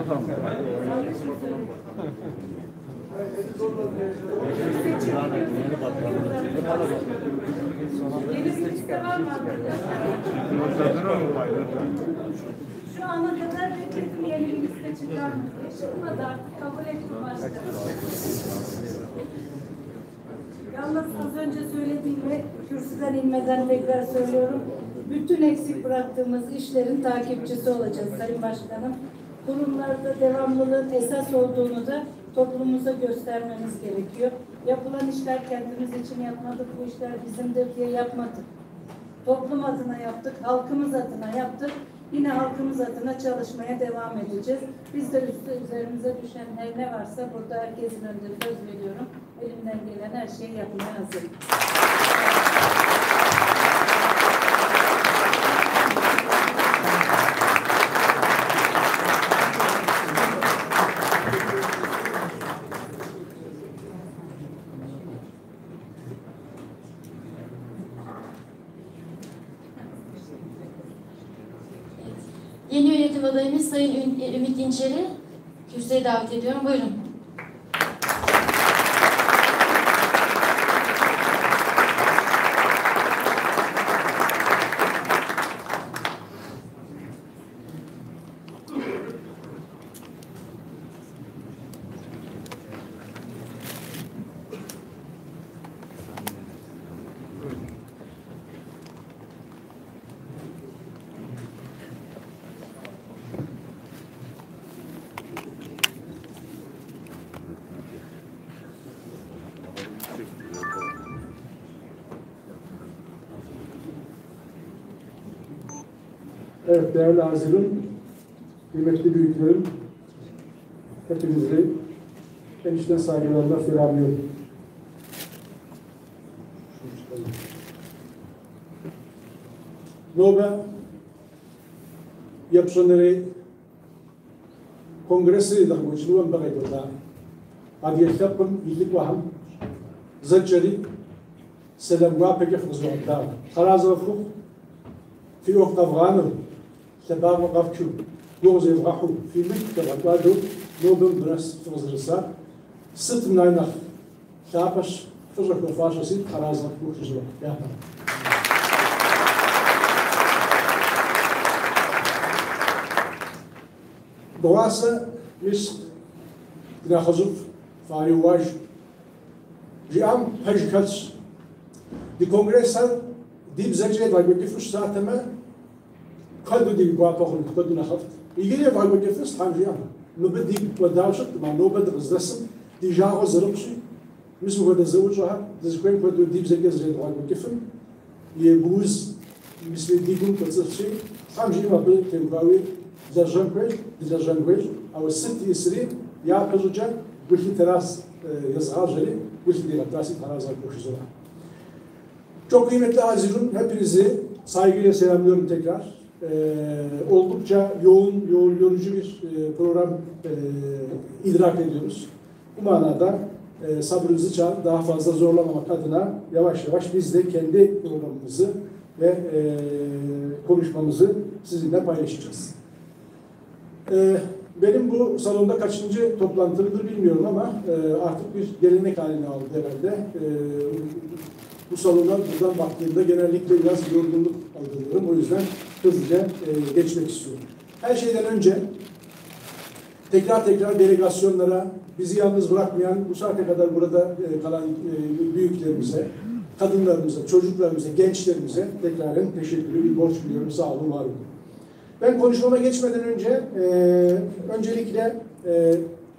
Şu ana kadar bekledim yeni bir liste çıkarmak. Çıkmadı artık, kabul ettim başkanım. Yalnız az önce söylediğimi kürsüden inmeden tekrar söylüyorum. Bütün eksik bıraktığımız işlerin takipçisi olacağız Sayın Başkanım. Kurumlarda devamlılığın esas olduğunu da toplumumuza göstermemiz gerekiyor. Yapılan işler kendimiz için yapmadık, bu işler bizimdir diye yapmadık. Toplum adına yaptık, halkımız adına yaptık. Yine halkımız adına çalışmaya devam edeceğiz. Biz de üzerimize düşen her ne varsa burada herkesin önünde söz veriyorum. Elimden gelen her şeyi yapmaya hazırım. Yeni yönetim adayımız Sayın Ümit İncer'i kürsüye davet ediyorum. Buyurun. Evet, değerli hazırım, kıymetli büyüklerim, hepinizi en içten saygılarla selamlıyorum. Nobel yapışanları kongresi da mecnuan bagayda adiyetapım iyilik vaham zalcari selam vapeke fızıqda karazafuk في وقت أفغانه شباب وقفشوا يوزي يفرحوا في مكة وقالوا نوبل درس فوزرسا ست مناينخ شابش فجر كفاشة ست خرازة وخجوة يا دواسة مش ناخذ فاري واج جيام هج كاتش دي كونغرس دي بزجاج ويقول فش ساعتما قدو دي بواطوخن قدو نخفت يجري ويقول فش حاجيان نبدي وداوشت مع نوبد غزدسم دي جاغو زرقشي مش هو ده زوجها دزكوين قدو دي بزجاج زيد ويقول كيفن يبوز مثل ديكم كتصفشي حاجي ما بين تنباوي زرجان كويج زرجان كويج او الست يسري يا قزوجا قلت تراس يزغار جري قلت دي غطاسي تراس كوش زرع. Çok kıymetli azizim, hepinizi saygıyla selamlıyorum tekrar. Oldukça yoğun, yorucu bir program idrak ediyoruz. Bu manada sabrınızı daha fazla zorlamamak adına yavaş yavaş biz de kendi programımızı ve konuşmamızı sizinle paylaşacağız. Benim bu salonda kaçıncı toplantımdır bilmiyorum ama artık bir gelenek haline aldı herhalde. Bu salona buradan baktığımda genellikle biraz yorgunluk algılıyorum. O yüzden hızlıca geçmek istiyorum. Her şeyden önce tekrar delegasyonlara, bizi yalnız bırakmayan, bu saate kadar burada kalan büyüklerimize, kadınlarımıza, çocuklarımıza, gençlerimize tekraren teşekkürü bir borç biliyorum. Sağ olun, var olun. Ben konuşmama geçmeden önce öncelikle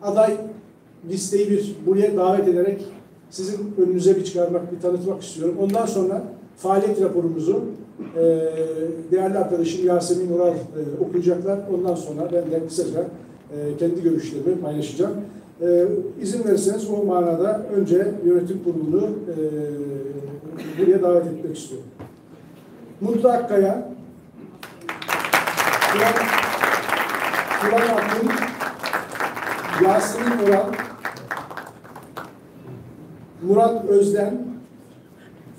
aday listeyi buraya davet ederek sizin önünüze bir çıkarmak, bir tanıtmak istiyorum. Ondan sonra faaliyet raporumuzu değerli arkadaşım Yasemin Ural okuyacaklar. Ondan sonra ben de kısaca kendi görüşlerimi paylaşacağım. İzin verirseniz o manada önce yönetim kurulunu buraya davet etmek istiyorum. Mutlu Akkaya, Kur'an Akın, Yasemin Ural, Murat Özden,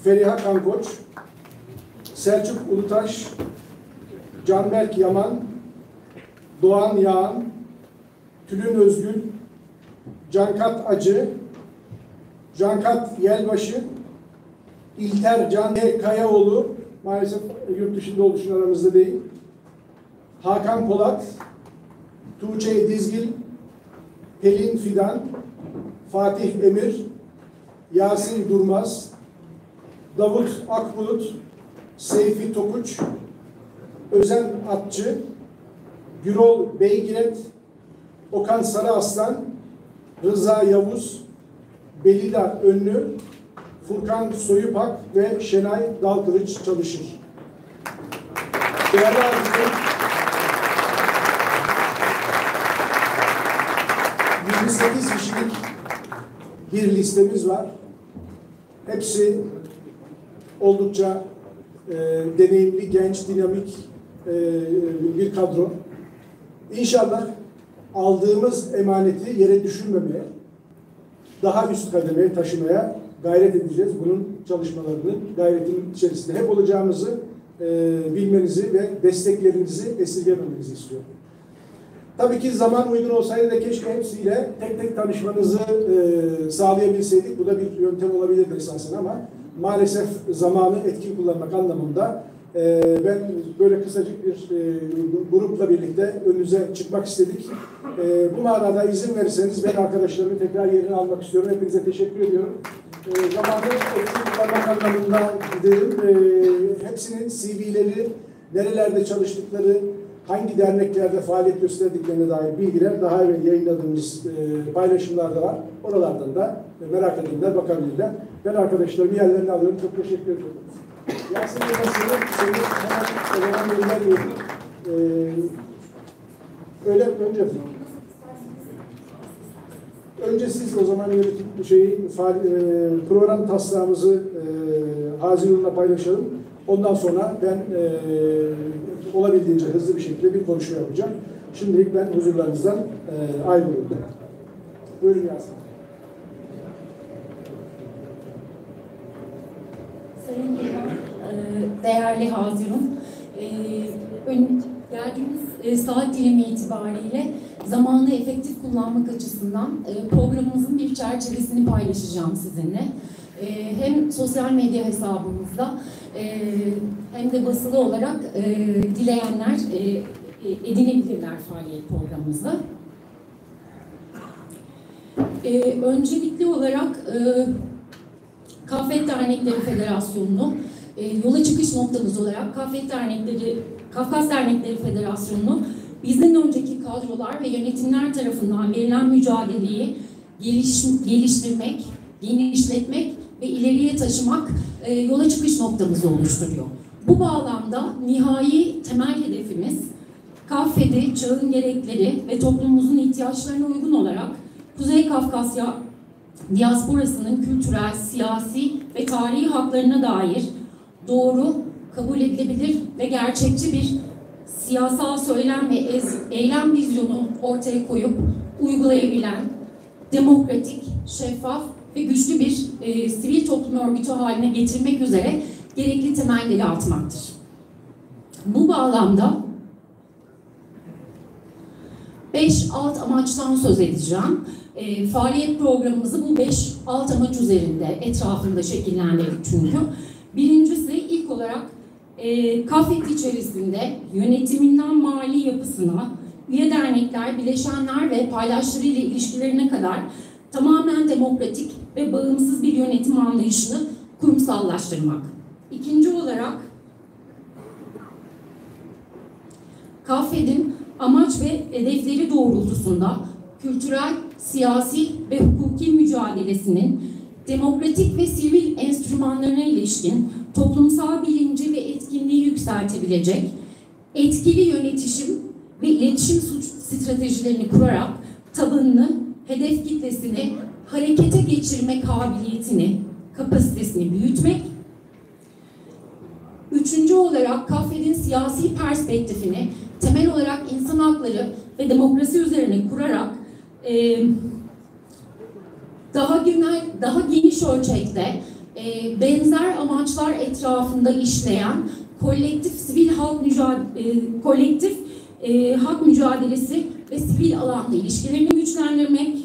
Feriha Kankoç, Selçuk Ulutaş, Canberk Yaman, Doğan Yağan, Tülün Özgül, Cankat Acı, Cankat Yelbaşı, İlter Can Kayaoğlu, maalesef yurt dışında olduğu için aramızda değil, Hakan Polat, Tuğçe Dizgil, Pelin Fidan, Fatih Emir, Yasin Durmaz, Davut Akbulut, Seyfi Tokuç, Özen Atçı, Gürol Beygiret, Okan Sarıaslan, Rıza Yavuz, Belida Önlü, Furkan Soyupak ve Şenay Dalkılıç çalışır. Değerli arkadaşlar, 28 kişilik bir listemiz var. Hepsi oldukça deneyimli, genç, dinamik bir kadro. İnşallah aldığımız emaneti yere düşürmemeye, daha üst kademeye taşımaya gayret edeceğiz. Bunun çalışmalarını, gayretin içerisinde hep olacağımızı bilmenizi ve desteklerinizi esirgememenizi istiyorum. Tabii ki zaman uygun olsaydı da keşke hepsiyle tek tek tanışmanızı sağlayabilseydik. Bu da bir yöntem olabilirdi esasen ama maalesef zamanı etkin kullanmak anlamında ben böyle kısacık bir grupla birlikte önünüze çıkmak istedik. Bu manada izin verirseniz ben arkadaşlarımı tekrar yerine almak istiyorum. Hepinize teşekkür ediyorum. Zamanı etkin kullanmak anlamında dedim. Hepsinin CV'leri, nerelerde çalıştıkları, hangi derneklerde faaliyet gösterdiklerine dair bilgiler daha evvel yayınladığımız paylaşımlarda var. Oralardan da merak edenler bakabilirler. Ben arkadaşlarımı yerlerine alıyorum. Çok teşekkür ederim. Yasin Hoca'nın seni hemen göndermiyorum. Öyle önce siz o zaman program taslağımızı Haziran'la paylaşalım. Ondan sonra ben olabildiğince hızlı bir şekilde bir konuşma yapacağım. Şimdilik ben huzurlarınızdan ayrılıyorum. Buyurun Yasin. Sayın İlhan, değerli Haziran, geldiğimiz saat dilimi itibariyle zamanı efektif kullanmak açısından programımızın bir çerçevesini paylaşacağım sizinle. Hem sosyal medya hesabımızda hem de basılı olarak dileyenler edinebilirler faaliyet programımızda. Öncelikli olarak Kafet Dernekleri Federasyonu'nu yola çıkış noktamız olarak Kafkas Dernekleri Federasyonu'nu bizden önceki kadrolar ve yönetimler tarafından verilen mücadeleyi geliştirmek, genişletmek ve ileriye taşımak yola çıkış noktamızı oluşturuyor. Bu bağlamda nihai temel hedefimiz Kafed'i, çağın gerekleri ve toplumumuzun ihtiyaçlarına uygun olarak Kuzey Kafkasya diasporasının kültürel, siyasi ve tarihi haklarına dair doğru, kabul edilebilir ve gerçekçi bir siyasal söylem ve eylem vizyonu ortaya koyup uygulayabilen, demokratik, şeffaf ve güçlü bir sivil toplum örgütü haline getirmek üzere gerekli temelleri atmaktır. Bu bağlamda 5 alt amaçtan söz edeceğim. Faaliyet programımızı bu 5 alt amaç üzerinde, etrafında şekillendirdik çünkü. Birincisi ilk olarak Kafet içerisinde yönetiminden mali yapısına, üye dernekler, bileşenler ve paydaşlarıyla ilişkilerine kadar tamamen demokratik ve bağımsız bir yönetim anlayışını kurumsallaştırmak. İkinci olarak Kafet'in amaç ve hedefleri doğrultusunda kültürel, siyasi ve hukuki mücadelesinin demokratik ve sivil enstrümanlarına ilişkin toplumsal bilinci ve etkinliği yükseltebilecek etkili yönetişim ve iletişim stratejilerini kurarak tabanını, hedef kitlesini harekete geçirme kabiliyetini, kapasitesini büyütmek. Üçüncü olarak Kafed'in siyasi perspektifini temel olarak insan hakları ve demokrasi üzerine kurarak daha geniş ölçekte benzer amaçlar etrafında işleyen kolektif hak mücadelesi ve sivil alanda ilişkilerini güçlendirmek,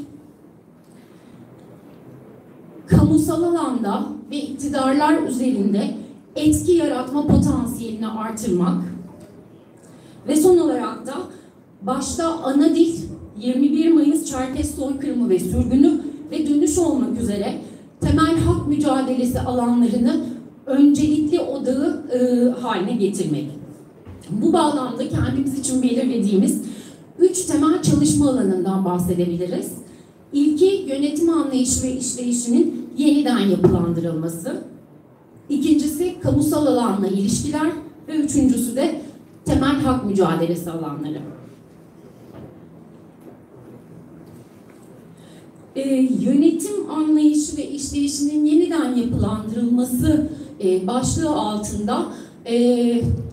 kamusal alanda ve iktidarlar üzerinde etki yaratma potansiyelini artırmak ve son olarak da başta ana dil, 21 Mayıs Çerkez soykırımı ve sürgünü ve dönüş olmak üzere temel hak mücadelesi alanlarını öncelikli odağı haline getirmek. Bu bağlamda kendimiz için belirlediğimiz 3 temel çalışma alanından bahsedebiliriz. İlki yönetim anlayışı ve işleyişinin yeniden yapılandırılması. İkincisi kamusal alanla ilişkiler ve üçüncüsü de temel hak mücadelesi alanları. Yönetim anlayışı ve işleyişinin yeniden yapılandırılması başlığı altında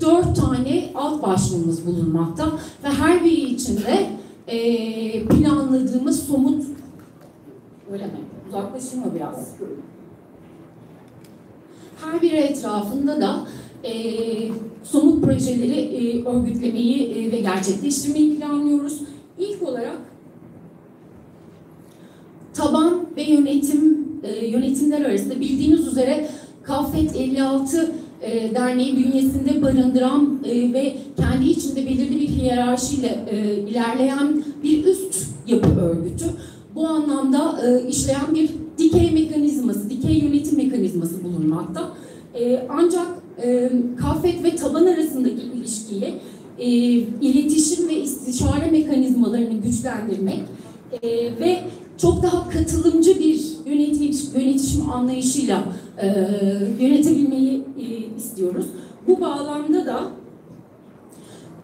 4 tane alt başlığımız bulunmakta ve her biri içinde planladığımız somut, öyle mi? Uzaklaşayım mı biraz? Her biri etrafında da somut projeleri örgütlemeyi ve gerçekleştirmeyi planlıyoruz. İlk olarak taban ve yönetimler arasında bildiğiniz üzere Kaffet 56 derneği bünyesinde barındıran ve kendi içinde belirli bir hiyerarşiyle ilerleyen bir üst yapı örgütü. Bu anlamda işleyen bir dikey mekanizması, dikey yönetim mekanizması bulunmakta. Ancak Kaffet ve taban arasındaki ilişkiyi iletişim ve istişare mekanizmalarını güçlendirmek ve çok daha katılımcı bir yönetişim anlayışıyla yönetebilmeyi istiyoruz. Bu bağlamda da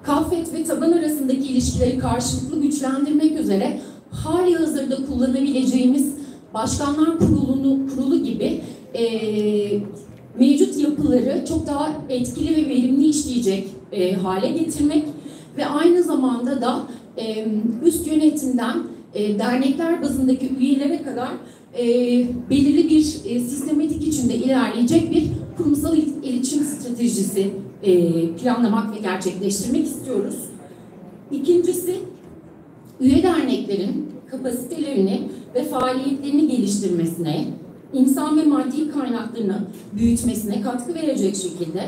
Kaffet ve taban arasındaki ilişkileri karşılıklı güçlendirmek üzere hali hazırda kullanabileceğimiz Başkanlar Kurulu gibi mevcut yapıları çok daha etkili ve verimli işleyecek hale getirmek ve aynı zamanda da üst yönetimden dernekler bazındaki üyelere kadar belirli bir sistematik içinde ilerleyecek bir kurumsal iletişim stratejisi planlamak ve gerçekleştirmek istiyoruz. İkincisi, üye derneklerin kapasitelerini ve faaliyetlerini geliştirmesine, insan ve maddi kaynaklarını büyütmesine katkı verecek şekilde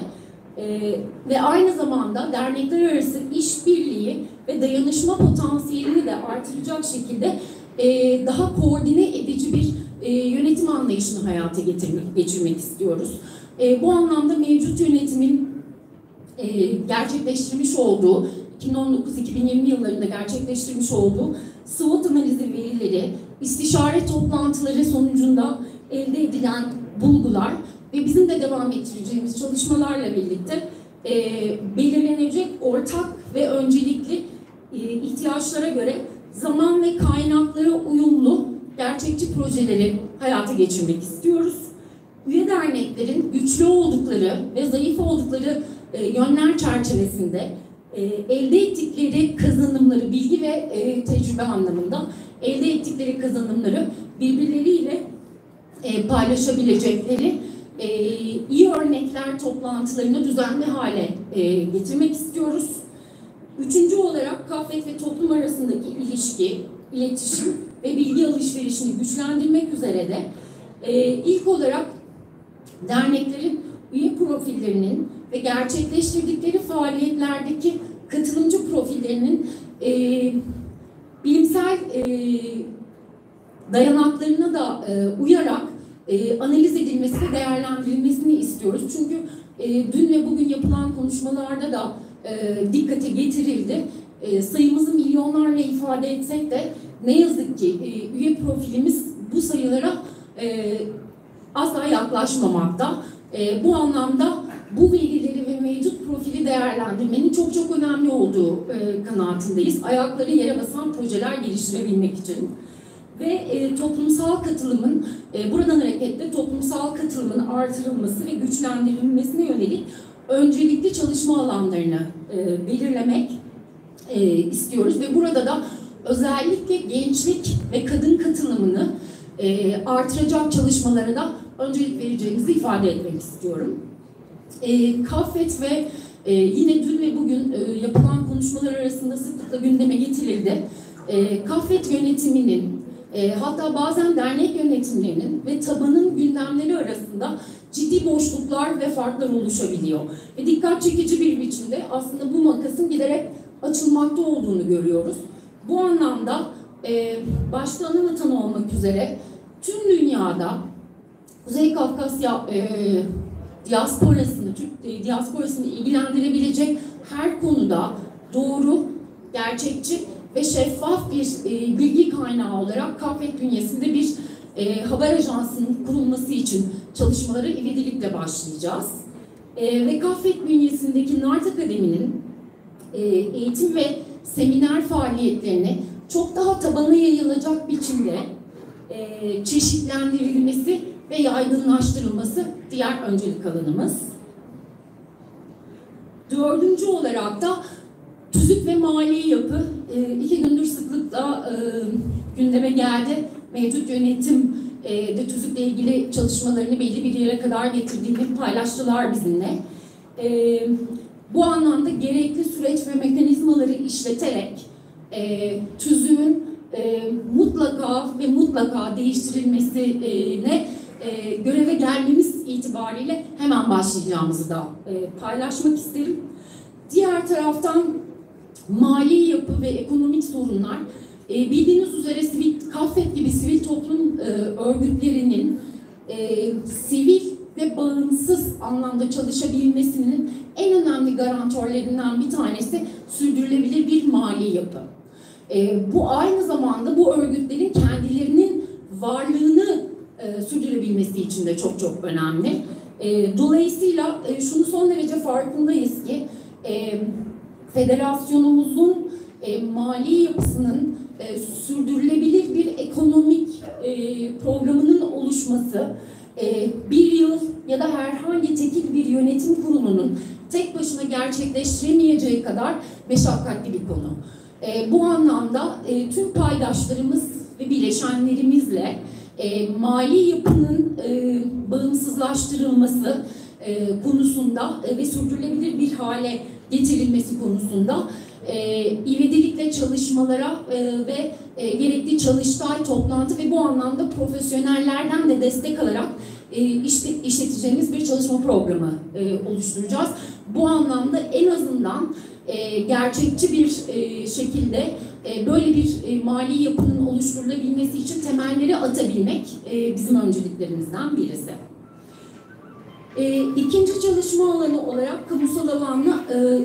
ve aynı zamanda dernekler arası işbirliği ve dayanışma potansiyelini de artıracak şekilde daha koordine edici bir yönetim anlayışını hayata geçirmek istiyoruz. Bu anlamda mevcut yönetimin gerçekleştirmiş olduğu, 2019-2020 yıllarında gerçekleştirmiş olduğu SWOT analizi verileri, istişare toplantıları sonucunda elde edilen bulgular ve bizim de devam ettireceğimiz çalışmalarla birlikte belirlenecek ortak ve öncelikli ihtiyaçlara göre zaman ve kaynaklara uyumlu gerçekçi projeleri hayata geçirmek istiyoruz. Üye derneklerin güçlü oldukları ve zayıf oldukları yönler çerçevesinde elde ettikleri kazanımları, bilgi ve tecrübe anlamında elde ettikleri kazanımları birbirleriyle paylaşabilecekleri iyi örnekler toplantılarını düzenli hale getirmek istiyoruz. Üçüncü olarak Kaffet ve toplum arasındaki ilişki, iletişim ve bilgi alışverişini güçlendirmek üzere de ilk olarak derneklerin üye profillerinin ve gerçekleştirdikleri faaliyetlerdeki katılımcı profillerinin bilimsel dayanaklarına da uyarak analiz edilmesi ve değerlendirilmesini istiyoruz. Çünkü dün ve bugün yapılan konuşmalarda da dikkate getirildi. Sayımızı milyonlarla ifade etsek de ne yazık ki üye profilimiz bu sayılara asla yaklaşmamakta. Bu anlamda bu verileri ve mevcut profili değerlendirmenin çok çok önemli olduğu kanaatindeyiz. Ayakları yere basan projeler geliştirebilmek için. Ve toplumsal katılımın, buradan hareketle toplumsal katılımın artırılması ve güçlendirilmesine yönelik öncelikli çalışma alanlarını belirlemek istiyoruz. Ve burada da özellikle gençlik ve kadın katılımını artıracak çalışmalara da öncelik vereceğimizi ifade etmek istiyorum. Kaffet ve Yine dün ve bugün yapılan konuşmalar arasında sıklıkla gündeme getirildi. Kafet yönetiminin, hatta bazen dernek yönetimlerinin ve tabanın gündemleri arasında ciddi boşluklar ve farklar oluşabiliyor. Ve dikkat çekici bir biçimde aslında bu makasın giderek açılmakta olduğunu görüyoruz. Bu anlamda başta Anavatan olmak üzere tüm dünyada Kuzey Kafkasya diasporasını, Türk diasporasını ilgilendirebilecek her konuda doğru, gerçekçi ve şeffaf bir bilgi kaynağı olarak Kafet bünyesinde bir haber ajansının kurulması için çalışmalara ivedilikle başlayacağız. Ve Kafet bünyesindeki NART Akademi'nin eğitim ve seminer faaliyetlerini çok daha tabana yayılacak biçimde çeşitlendirilmesi ve yaygınlaştırılması diğer öncelik alanımız. Dördüncü olarak da tüzük ve mali yapı 2 gündür sıklıkla gündeme geldi. Mevcut yönetim de tüzükle ilgili çalışmalarını belli bir yere kadar getirdiğini paylaştılar bizimle. Bu anlamda gerekli süreç ve mekanizmaları işleterek tüzüğün mutlaka değiştirilmesine göreve gelmemiz itibariyle hemen başlayacağımızı da paylaşmak isterim. Diğer taraftan mali yapı ve ekonomik sorunlar, bildiğiniz üzere Kafet gibi sivil toplum örgütlerinin sivil ve bağımsız anlamda çalışabilmesinin en önemli garantörlerinden bir tanesi sürdürülebilir bir mali yapı. Bu aynı zamanda bu örgütlerin kendilerinin varlığını sürdürebilmesi için de çok çok önemli. Dolayısıyla şunu son derece farkındayız ki federasyonumuzun mali yapısının sürdürülebilir bir ekonomik programının oluşması bir yıl ya da herhangi tekil bir yönetim kurulunun tek başına gerçekleştiremeyeceği kadar meşakkatli bir konu. Bu anlamda tüm paydaşlarımız ve bileşenlerimizle mali yapının bağımsızlaştırılması konusunda ve sürdürülebilir bir hale getirilmesi konusunda ivedilikle çalışmalara ve gerekli çalıştay, toplantı ve bu anlamda profesyonellerden de destek alarak işleteceğimiz bir çalışma programı oluşturacağız. Bu anlamda en azından gerçekçi bir şekilde böyle bir mali yapının oluşturulabilmesi için temelleri atabilmek bizim önceliklerimizden birisi. İkinci çalışma alanı olarak kamusal alanla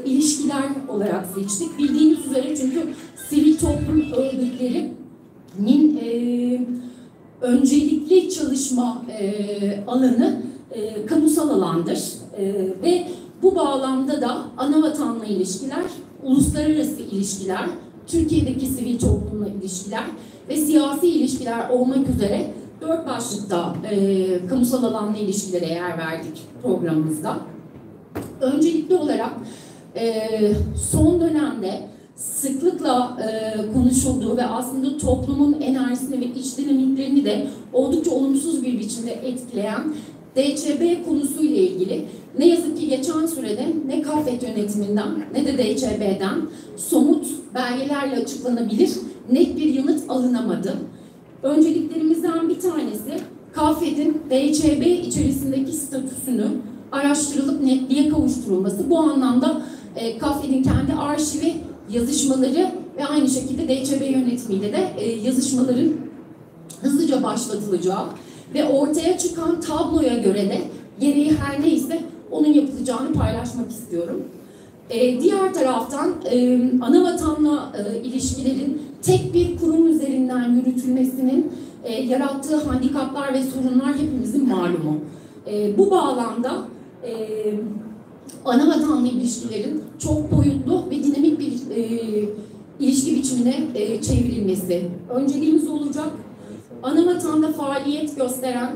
ilişkiler olarak seçtik. Bildiğiniz üzere çünkü sivil toplum örgütlerinin öncelikli çalışma alanı kamusal alandır. Ve bu bağlamda da anavatanla ilişkiler, uluslararası ilişkiler, Türkiye'deki sivil toplumla ilişkiler ve siyasi ilişkiler olmak üzere 4 başlıkta kamusal alanla ilişkilere yer verdik programımızda. Öncelikli olarak son dönemde sıklıkla konuşulduğu ve aslında toplumun enerjisini ve iç dinamiklerini de oldukça olumsuz bir biçimde etkileyen DÇB konusuyla ilgili ne yazık ki geçen sürede ne Kafet yönetiminden ne de DÇB'den somut belgelerle açıklanabilir net bir yanıt alınamadı. Önceliklerimizden bir tanesi Kafet'in DÇB içerisindeki statüsünü araştırılıp netliğe kavuşturulması. Bu anlamda Kafet'in kendi arşivi, yazışmaları ve aynı şekilde DÇB yönetimiyle de yazışmaların hızlıca başlatılacağı ve ortaya çıkan tabloya göre de gereği her neyse onun yapılacağını paylaşmak istiyorum. Diğer taraftan anavatanla ilişkilerin tek bir kurum üzerinden yürütülmesinin yarattığı handikaplar ve sorunlar hepimizin malumu. Bu bağlamda anavatanla ilişkilerin çok boyutlu ve dinamik bir ilişki biçimine çevrilmesi önceliğimiz olacak. Anavatanda faaliyet gösteren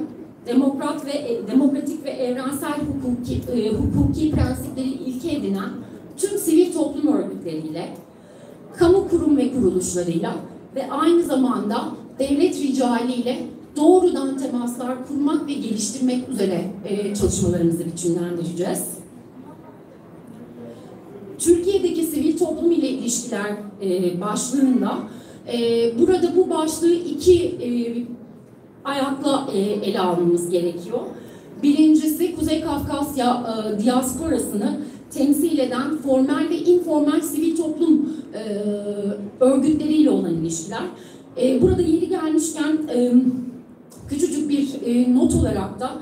demokratik ve evrensel hukuki prensipleri ilke edinen tüm sivil toplum örgütleriyle, kamu kurum ve kuruluşlarıyla ve aynı zamanda devlet ricaliyle doğrudan temaslar kurmak ve geliştirmek üzere çalışmalarımızı biçimlendireceğiz. Türkiye'deki sivil toplum ile ilişkiler başlığında burada bu başlığı iki ayakla ele almamız gerekiyor. Birincisi Kuzey Kafkasya diasporasını temsil eden formel ve informal sivil toplum örgütleriyle olan ilişkiler. Burada yeri gelmişken küçücük bir not olarak da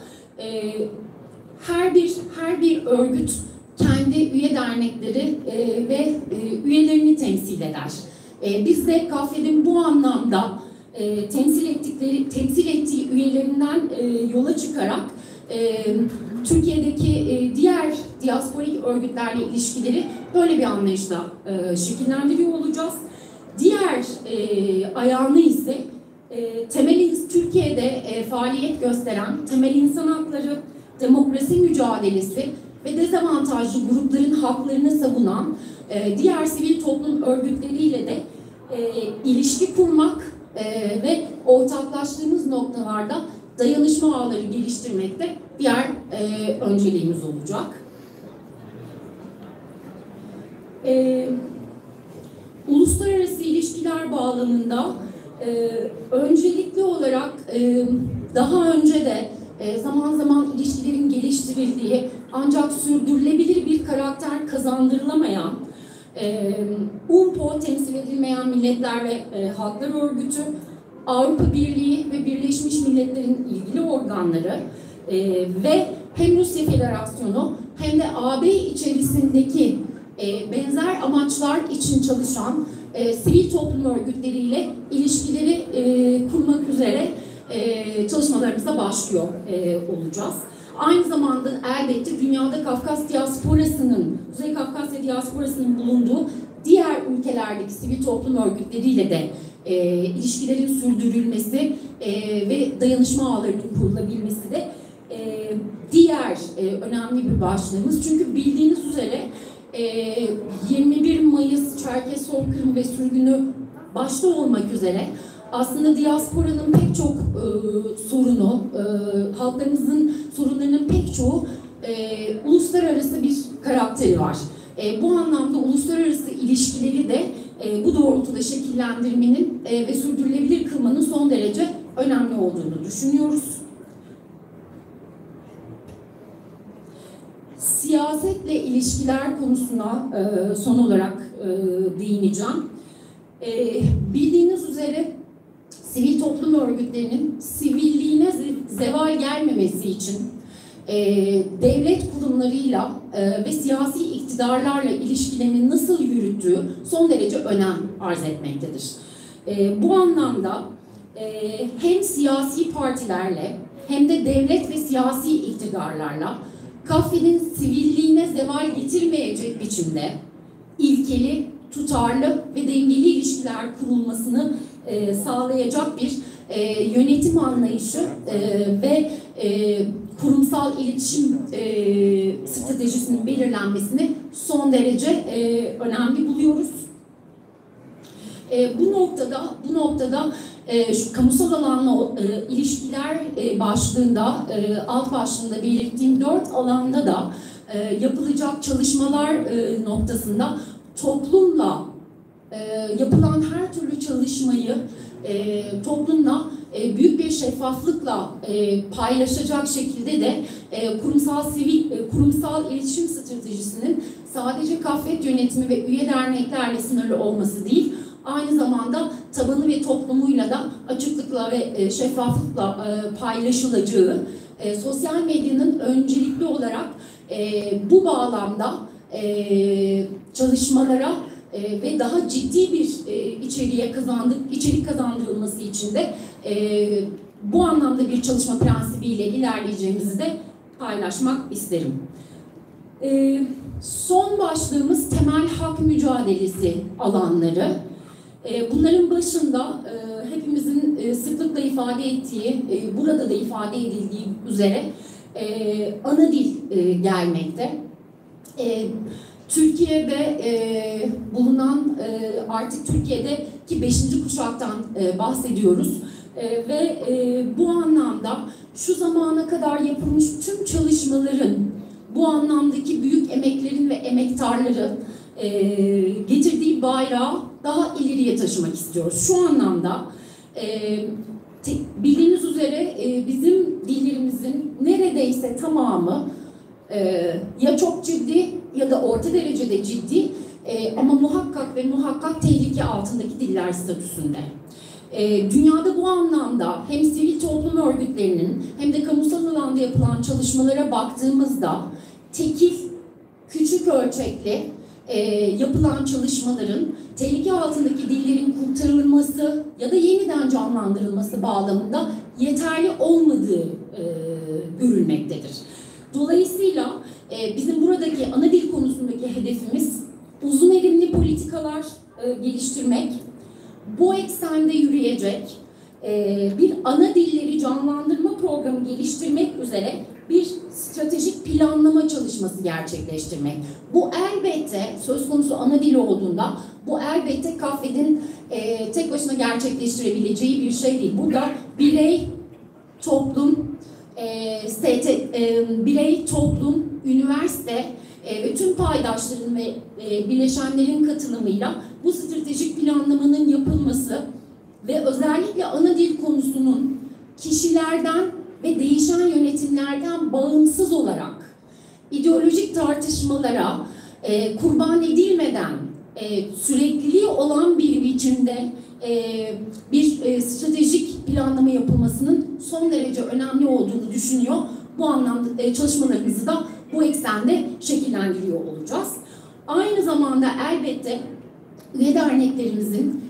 her bir örgüt kendi üye dernekleri ve üyelerini temsil eder. Biz de Kafed'in bu anlamda temsil ettiği üyelerinden yola çıkarak Türkiye'deki diğer diasporik örgütlerle ilişkileri böyle bir anlayışla şekillendiriyor olacağız. Diğer ayağını ise Türkiye'de faaliyet gösteren temel insan hakları, demokrasi mücadelesi ve dezavantajlı grupların haklarını savunan diğer sivil toplum örgütleriyle de ilişki kurmak ve ortaklaştığımız noktalarda dayanışma ağları geliştirmekte diğer önceliğimiz olacak. Uluslararası ilişkiler bağlamında öncelikli olarak daha önce de zaman zaman ilişkilerin geliştirildiği ancak sürdürülebilir bir karakter kazandırılamayan UNPO temsil edilmeyen Milletler ve Halklar Örgütü, Avrupa Birliği ve Birleşmiş Milletler'in ilgili organları ve hem Rusya Federasyonu hem de AB içerisindeki benzer amaçlar için çalışan sivil toplum örgütleriyle ilişkileri kurmak üzere çalışmalarımıza başlıyor olacağız. Aynı zamanda elbette dünyada Kafkas diasporasının, Kuzey Kafkasya diasporasının bulunduğu diğer ülkelerdeki sivil toplum örgütleriyle de ilişkilerin sürdürülmesi ve dayanışma ağlarının kurulabilmesi de diğer önemli bir başlığımız. Çünkü bildiğiniz üzere 21 Mayıs Çerkes soykırımı ve sürgünü başta olmak üzere aslında diasporanın pek çok sorunu, halklarımızın sorunlarının pek çoğu uluslararası bir karakteri var. Bu anlamda uluslararası ilişkileri de bu doğrultuda şekillendirmenin ve sürdürülebilir kılmanın son derece önemli olduğunu düşünüyoruz. Siyasetle ilişkiler konusuna son olarak değineceğim. Bildiğiniz üzere sivil toplum örgütlerinin sivilliğine zeval gelmemesi için devlet kurumlarıyla ve siyasi iktidarlarla ilişkilerini nasıl yürüttüğü son derece önem arz etmektedir. Bu anlamda hem siyasi partilerle hem de devlet ve siyasi iktidarlarla Kafed'in sivilliğine zeval getirmeyecek biçimde ilkeli, tutarlı ve dengeli ilişkiler kurulmasını sağlayacak bir yönetim anlayışı ve kurumsal iletişim stratejisinin belirlenmesini son derece önemli buluyoruz. Bu noktada şu kamusal alanla ilişkiler başlığında, alt başlığında belirttiğim 4 alanda da yapılacak çalışmalar noktasında toplumla yapılan her türlü çalışmayı toplumla büyük bir şeffaflıkla paylaşacak şekilde de kurumsal iletişim stratejisinin sadece Kafed yönetimi ve üye derneklerle sınırlı olması değil, aynı zamanda tabanı ve toplumuyla da açıklıkla ve şeffaflıkla paylaşılacağı, sosyal medyanın öncelikli olarak bu bağlamda çalışmalara ve daha ciddi bir içerik kazandırılması için de bu anlamda bir çalışma prensibiyle ilerleyeceğimizi de paylaşmak isterim. Son başlığımız temel hak mücadelesi alanları. Bunların başında hepimizin sıklıkla ifade ettiği, burada da ifade edildiği üzere ana dil gelmekte. Türkiye'de bulunan, artık Türkiye'deki 5. kuşaktan bahsediyoruz. Ve bu anlamda şu zamana kadar yapılmış tüm çalışmaların, bu anlamdaki büyük emeklerin ve emektarların getirdiği bayrağı daha ileriye taşımak istiyoruz. Şu anlamda bildiğiniz üzere bizim dillerimizin neredeyse tamamı ya çok ciddi ya da orta derecede ciddi ama muhakkak ve muhakkak tehlike altındaki diller statüsünde. Dünyada bu anlamda hem sivil toplum örgütlerinin hem de kamusal alanda yapılan çalışmalara baktığımızda tekil, küçük ölçekli yapılan çalışmaların tehlike altındaki dillerin kurtarılması ya da yeniden canlandırılması bağlamında yeterli olmadığı görülmektedir. Dolayısıyla bizim buradaki ana dil konusundaki hedefimiz uzun erimli politikalar geliştirmek, bu eksende yürüyecek bir ana dilleri canlandırma programı geliştirmek üzere bir stratejik planlama çalışması gerçekleştirmek. Bu elbette söz konusu ana dil olduğunda bu elbette CAFED'in tek başına gerçekleştirebileceği bir şey değil. Burada birey, toplum, üniversite ve tüm paydaşların ve bileşenlerin katılımıyla bu stratejik planlamanın yapılması ve özellikle ana dil konusunun kişilerden ve değişen yönetimlerden bağımsız olarak ideolojik tartışmalara kurban edilmeden sürekliliği olan bir biçimde bir stratejik planlama yapılmasının son derece önemli olduğunu düşünüyor. Bu anlamda çalışmalarımızı da bu eksende şekillendiriyor olacağız. Aynı zamanda elbette üye derneklerimizin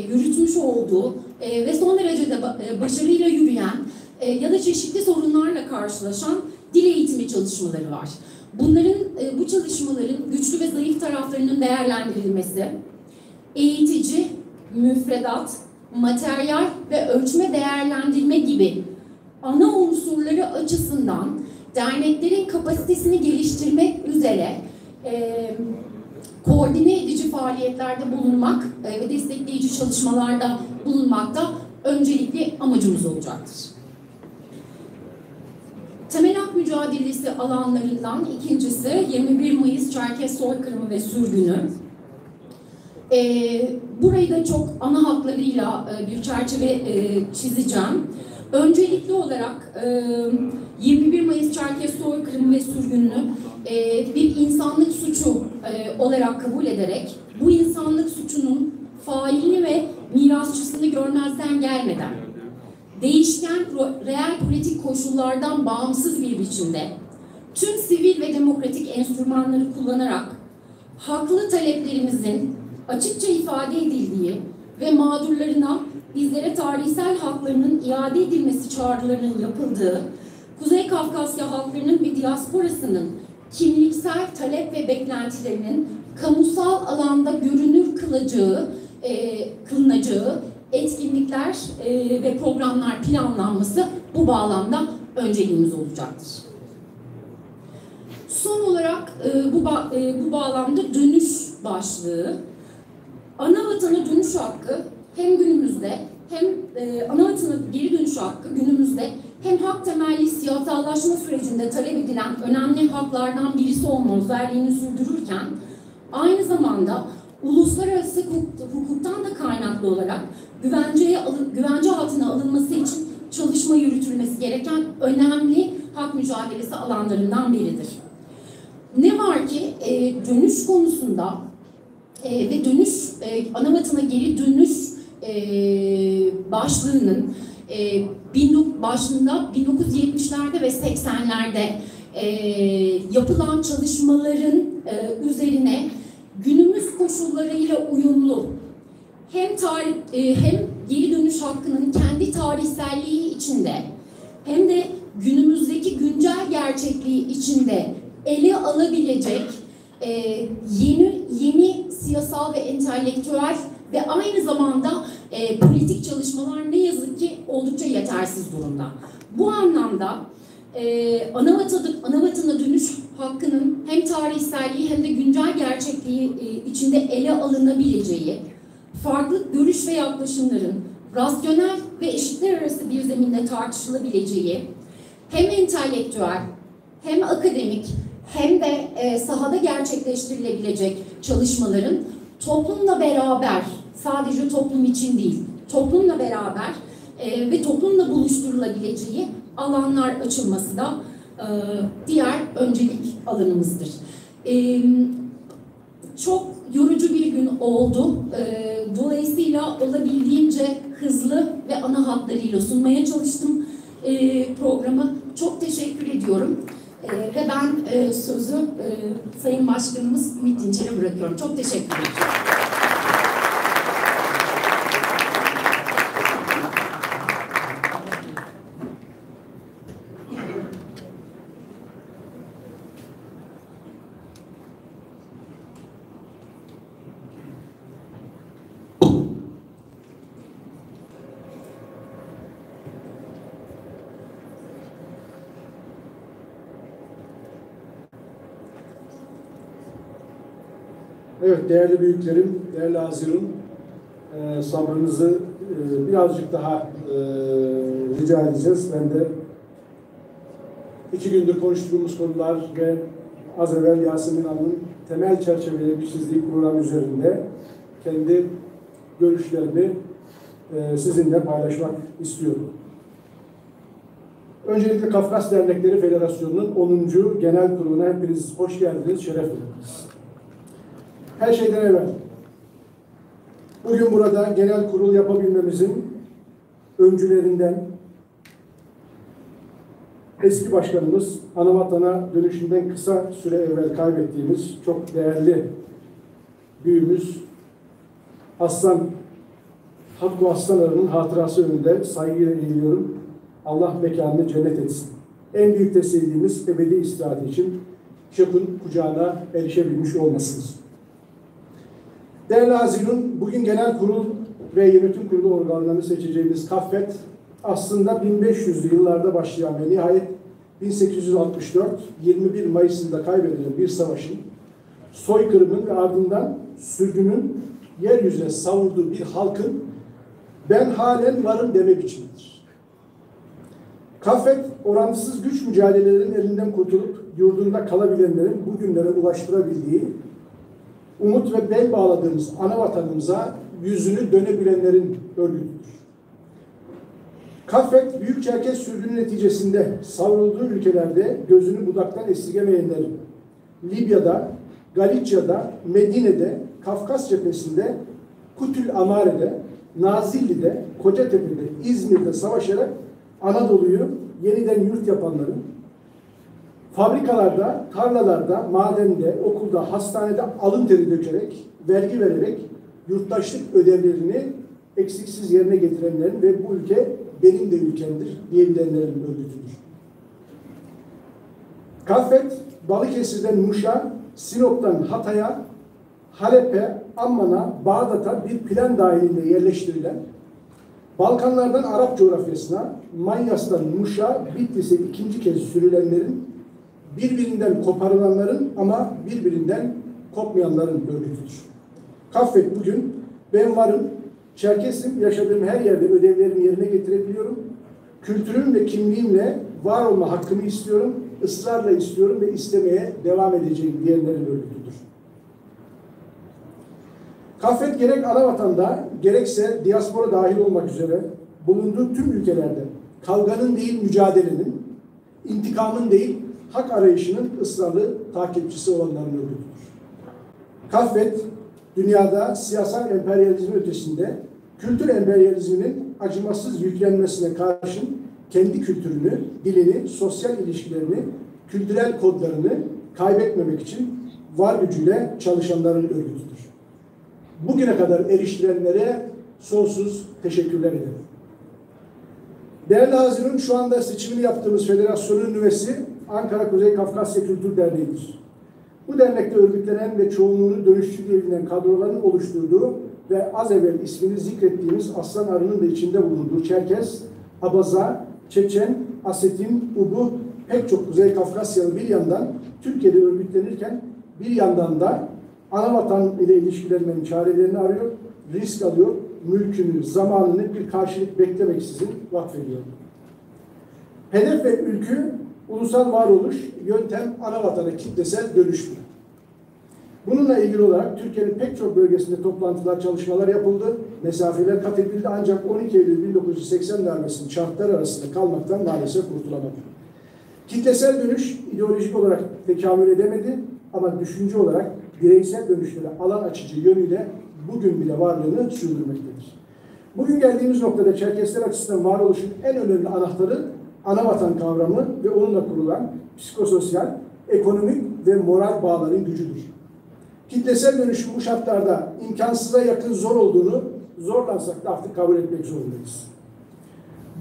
yürütmüş olduğu ve son derece de başarıyla yürüyen ya da çeşitli sorunlarla karşılaşan dil eğitimi çalışmaları var. Bu çalışmaların güçlü ve zayıf taraflarının değerlendirilmesi, eğitici, müfredat, materyal ve ölçme değerlendirme gibi ana unsurları açısından derneklerin kapasitesini geliştirmek üzere koordine edici faaliyetlerde bulunmak ve destekleyici çalışmalarda bulunmak da öncelikli amacımız olacaktır. Temel hak mücadelesi alanlarından ikincisi 21 Mayıs Çerkez soykırımı ve sürgünü. Burayı da çok ana hatlarıyla bir çerçeve çizeceğim. Öncelikli olarak 21 Mayıs Çerkez soykırımı ve sürgününü bir insanlık suçu olarak kabul ederek bu insanlık suçunun failini ve mirasçısını görmezden gelmeden değişken reel politik koşullardan bağımsız bir biçimde tüm sivil ve demokratik enstrümanları kullanarak haklı taleplerimizin açıkça ifade edildiği ve mağdurlarına bizlere tarihsel haklarının iade edilmesi çağrılarının yapıldığı, Kuzey Kafkasya halklarının ve diasporasının kimliksel talep ve beklentilerinin kamusal alanda görünür kılınacağı etkinlikler ve programlar planlanması bu bağlamda önceliğimiz olacaktır. Son olarak bu bağlamda dönüş başlığı, ana vatana dönüş hakkı hem günümüzde hem ana vatana geri dönüş hakkı günümüzde hem hak temelli siyasallaşma sürecinde talep edilen önemli haklardan birisi olma özelliğini sürdürürken aynı zamanda uluslararası hukuktan da kaynaklı olarak güvence altına alınması için çalışma yürütülmesi gereken önemli hak mücadelesi alanlarından biridir. Ne var ki dönüş konusunda ve ana vatana geri dönüş başlığının başında 1970'lerde ve 80'lerde yapılan çalışmaların üzerine günümüz koşullarıyla uyumlu hem geri dönüş hakkının kendi tarihselliği içinde hem de günümüzdeki güncel gerçekliği içinde ele alabilecek yeni siyasal ve entelektüel ve aynı zamanda politik çalışmalar ne yazık ki oldukça yetersiz durumda. Bu anlamda ana vatana dönüş hakkının hem tarihselliği hem de güncel gerçekliği içinde ele alınabileceği, farklı görüş ve yaklaşımların rasyonel ve eşitler arası bir zeminde tartışılabileceği, hem entelektüel, hem akademik, hem de sahada gerçekleştirilebilecek çalışmaların toplumla beraber, sadece toplum için değil, toplumla beraber ve toplumla buluşturulabileceği alanlar açılması da diğer öncelik alanımızdır. Çok yorucu bir gün oldu. Dolayısıyla olabildiğince hızlı ve ana hatlarıyla sunmaya çalıştım programı. Çok teşekkür ediyorum. Ve ben sözü Sayın Başkanımız Ümit Dinçer'e bırakıyorum. Çok teşekkür ederim. Evet, değerli büyüklerim, değerli Hazirun, sabrınızı birazcık daha rica edeceğiz. Ben de 2 gündür konuştuğumuz konular ve az evvel Yasemin Hanım'ın temel çerçeveleri çizdiği program üzerinde kendi görüşlerimi sizinle paylaşmak istiyorum. Öncelikle Kafkas Dernekleri Federasyonu'nun 10. Genel Kurulu'na hepiniz hoş geldiniz, şeref verdiniz. Her şeyden evvel, bugün burada genel kurul yapabilmemizin öncülerinden eski başkanımız, Anavatana dönüşünden kısa süre evvel kaybettiğimiz çok değerli büyüğümüz Hakkı Aslanarı'nın hatırası önünde saygıyla eğiliyorum. Allah mekanını cennet etsin. En büyük tesellimiz ebedi istirahat için Şık'ın kucağına erişebilmiş olmasınız. Değerli Hazirun, bugün genel kurul ve yönetim kurulu organlarını seçeceğimiz KAFFET aslında 1500'lü yıllarda başlayan ve nihayet 1864, 21 Mayıs'ında kaybedilen bir savaşın, soykırımın ve ardından sürgünün yeryüzüne savurduğu bir halkın ben halen varım deme biçimidir. KAFFET, orantısız güç mücadelelerinin elinden kurtulup yurdunda kalabilenlerin bugünlere ulaştırabildiği, umut ve bel bağladığımız ana vatanımıza yüzünü dönebilenlerin örgütüdür. KAFFET, Büyük Çerkez sürgünün neticesinde savrulduğu ülkelerde gözünü budaktan esirgemeyenlerin, Libya'da, Galicia'da, Medine'de, Kafkas cephesinde, Kutül Amare'de, Nazilli'de, Kocatepe'de, İzmir'de savaşarak Anadolu'yu yeniden yurt yapanların, fabrikalarda, tarlalarda, madende, okulda, hastanede alın teri dökerek, vergi vererek yurttaşlık ödevlerini eksiksiz yerine getirenlerin ve bu ülke benim de ülkemdir diyebilenlerin örgütüdür. KAFFET, Balıkesir'den Muş'a, Sinop'tan Hatay'a, Halep'e, Amman'a, Bağdat'a bir plan dahilinde yerleştirilen, Balkanlardan Arap coğrafyasına, Manyas'tan Muş'a, Bitlis'e 2. kez sürülenlerin, birbirinden koparılanların ama birbirinden kopmayanların örgütüdür. KAFFET bugün ben varım, Çerkesim, yaşadığım her yerde ödevlerimi yerine getirebiliyorum. Kültürüm ve kimliğimle var olma hakkımı istiyorum, ısrarla istiyorum ve istemeye devam edeceğim diyenlerin örgütüdür. KAFFET gerek ana vatanda gerekse diaspora dahil olmak üzere bulunduğu tüm ülkelerde kavganın değil mücadelenin, intikamın değil hak arayışının ısrarlı takipçisi olanların örgütüdür. KAFFET, dünyada siyasal emperyalizmin ötesinde kültür emperyalizminin acımasız yüklenmesine karşın kendi kültürünü, dilini, sosyal ilişkilerini, kültürel kodlarını kaybetmemek için var gücüyle çalışanların örgütüdür. Bugüne kadar eriştirenlere sonsuz teşekkürler ederim. Değerli Hazirun, şu anda seçimini yaptığımız federasyonun nüvesi Ankara Kuzey Kafkasya Kültür Derneği'dir. Bu dernekte örgütlenen ve çoğunluğunu dönüştürülebilen kadroların oluşturduğu ve az evvel ismini zikrettiğimiz Aslan Arı'nın da içinde bulunduğu Çerkez, Abaza, Çeçen, Asetin, Ubu, pek çok Kuzey Kafkasyalı bir yandan Türkiye'de örgütlenirken bir yandan da ana vatan ile ilişkilerinin çarelerini arıyor, risk alıyor, mülkünü, zamanını bir karşılık beklemeksizin vakfediyor. Hedef ve ülkü Ulusal varoluş, yöntem, ana vatana kitlesel dönüşüm. Bununla ilgili olarak Türkiye'nin pek çok bölgesinde toplantılar, çalışmalar yapıldı. Mesafeler kat edildi ancak 12 Eylül 1980 darbesinin şartlar arasında kalmaktan maalesef kurtulamadı. Kitlesel dönüş ideolojik olarak tekamül edemedi ama düşünce olarak bireysel dönüşlere alan açıcı yönüyle bugün bile varlığını sürdürmektedir. Bugün geldiğimiz noktada Çerkesler açısından varoluşun en önemli anahtarı ana vatan kavramı ve onunla kurulan psikososyal, ekonomik ve moral bağların gücüdür. Kitlesel dönüşüm bu şartlarda imkansıza yakın zor olduğunu zorlansak da artık kabul etmek zorundayız.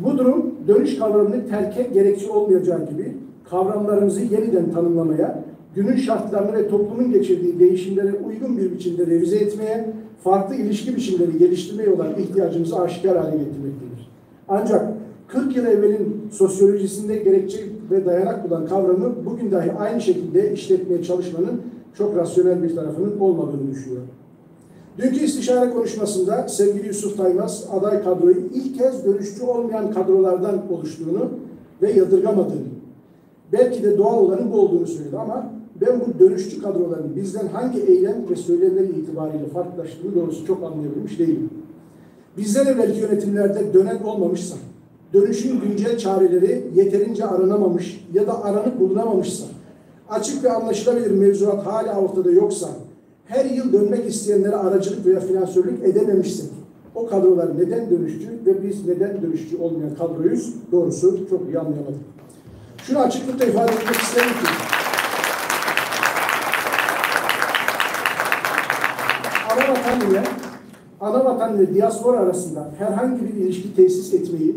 Bu durum dönüş kavramını terke gerekçe olmayacağı gibi kavramlarımızı yeniden tanımlamaya, günün şartlarını ve toplumun geçirdiği değişimlere uygun bir biçimde revize etmeye, farklı ilişki biçimleri geliştirmeye olan ihtiyacımızı aşikar hale getirmektedir. Ancak 40 yıl evvelin sosyolojisinde gerekçe ve dayanak bulan kavramı bugün dahi aynı şekilde işletmeye çalışmanın çok rasyonel bir tarafının olmadığını düşünüyorum. Dünkü istişare konuşmasında sevgili Yusuf Taymaz aday kadroyu ilk kez dönüşçü olmayan kadrolardan oluştuğunu ve yadırgamadığını, belki de doğal olanın bu olduğunu söyledi ama ben bu dönüşçü kadroların bizden hangi eylem ve söylemleri itibariyle farklılaştığını doğrusu çok anlayabilmiş değilim. Bizden evvelki yönetimlerde dönen olmamışsa, dönüşün güncel çareleri yeterince aranamamış ya da aranıp bulunamamışsa, açık ve anlaşılabilir mevzuat hala ortada yoksa, her yıl dönmek isteyenlere aracılık veya finansörlük edememişsek, o kadrolar neden dönüşçü ve biz neden dönüşçü olmayan kadroyuz? Doğrusu çok iyi anlayamadık. Şunu açıklıkla ifade etmek isterim ki, ana vatan ile diaspora arasında herhangi bir ilişki tesis etmeyi,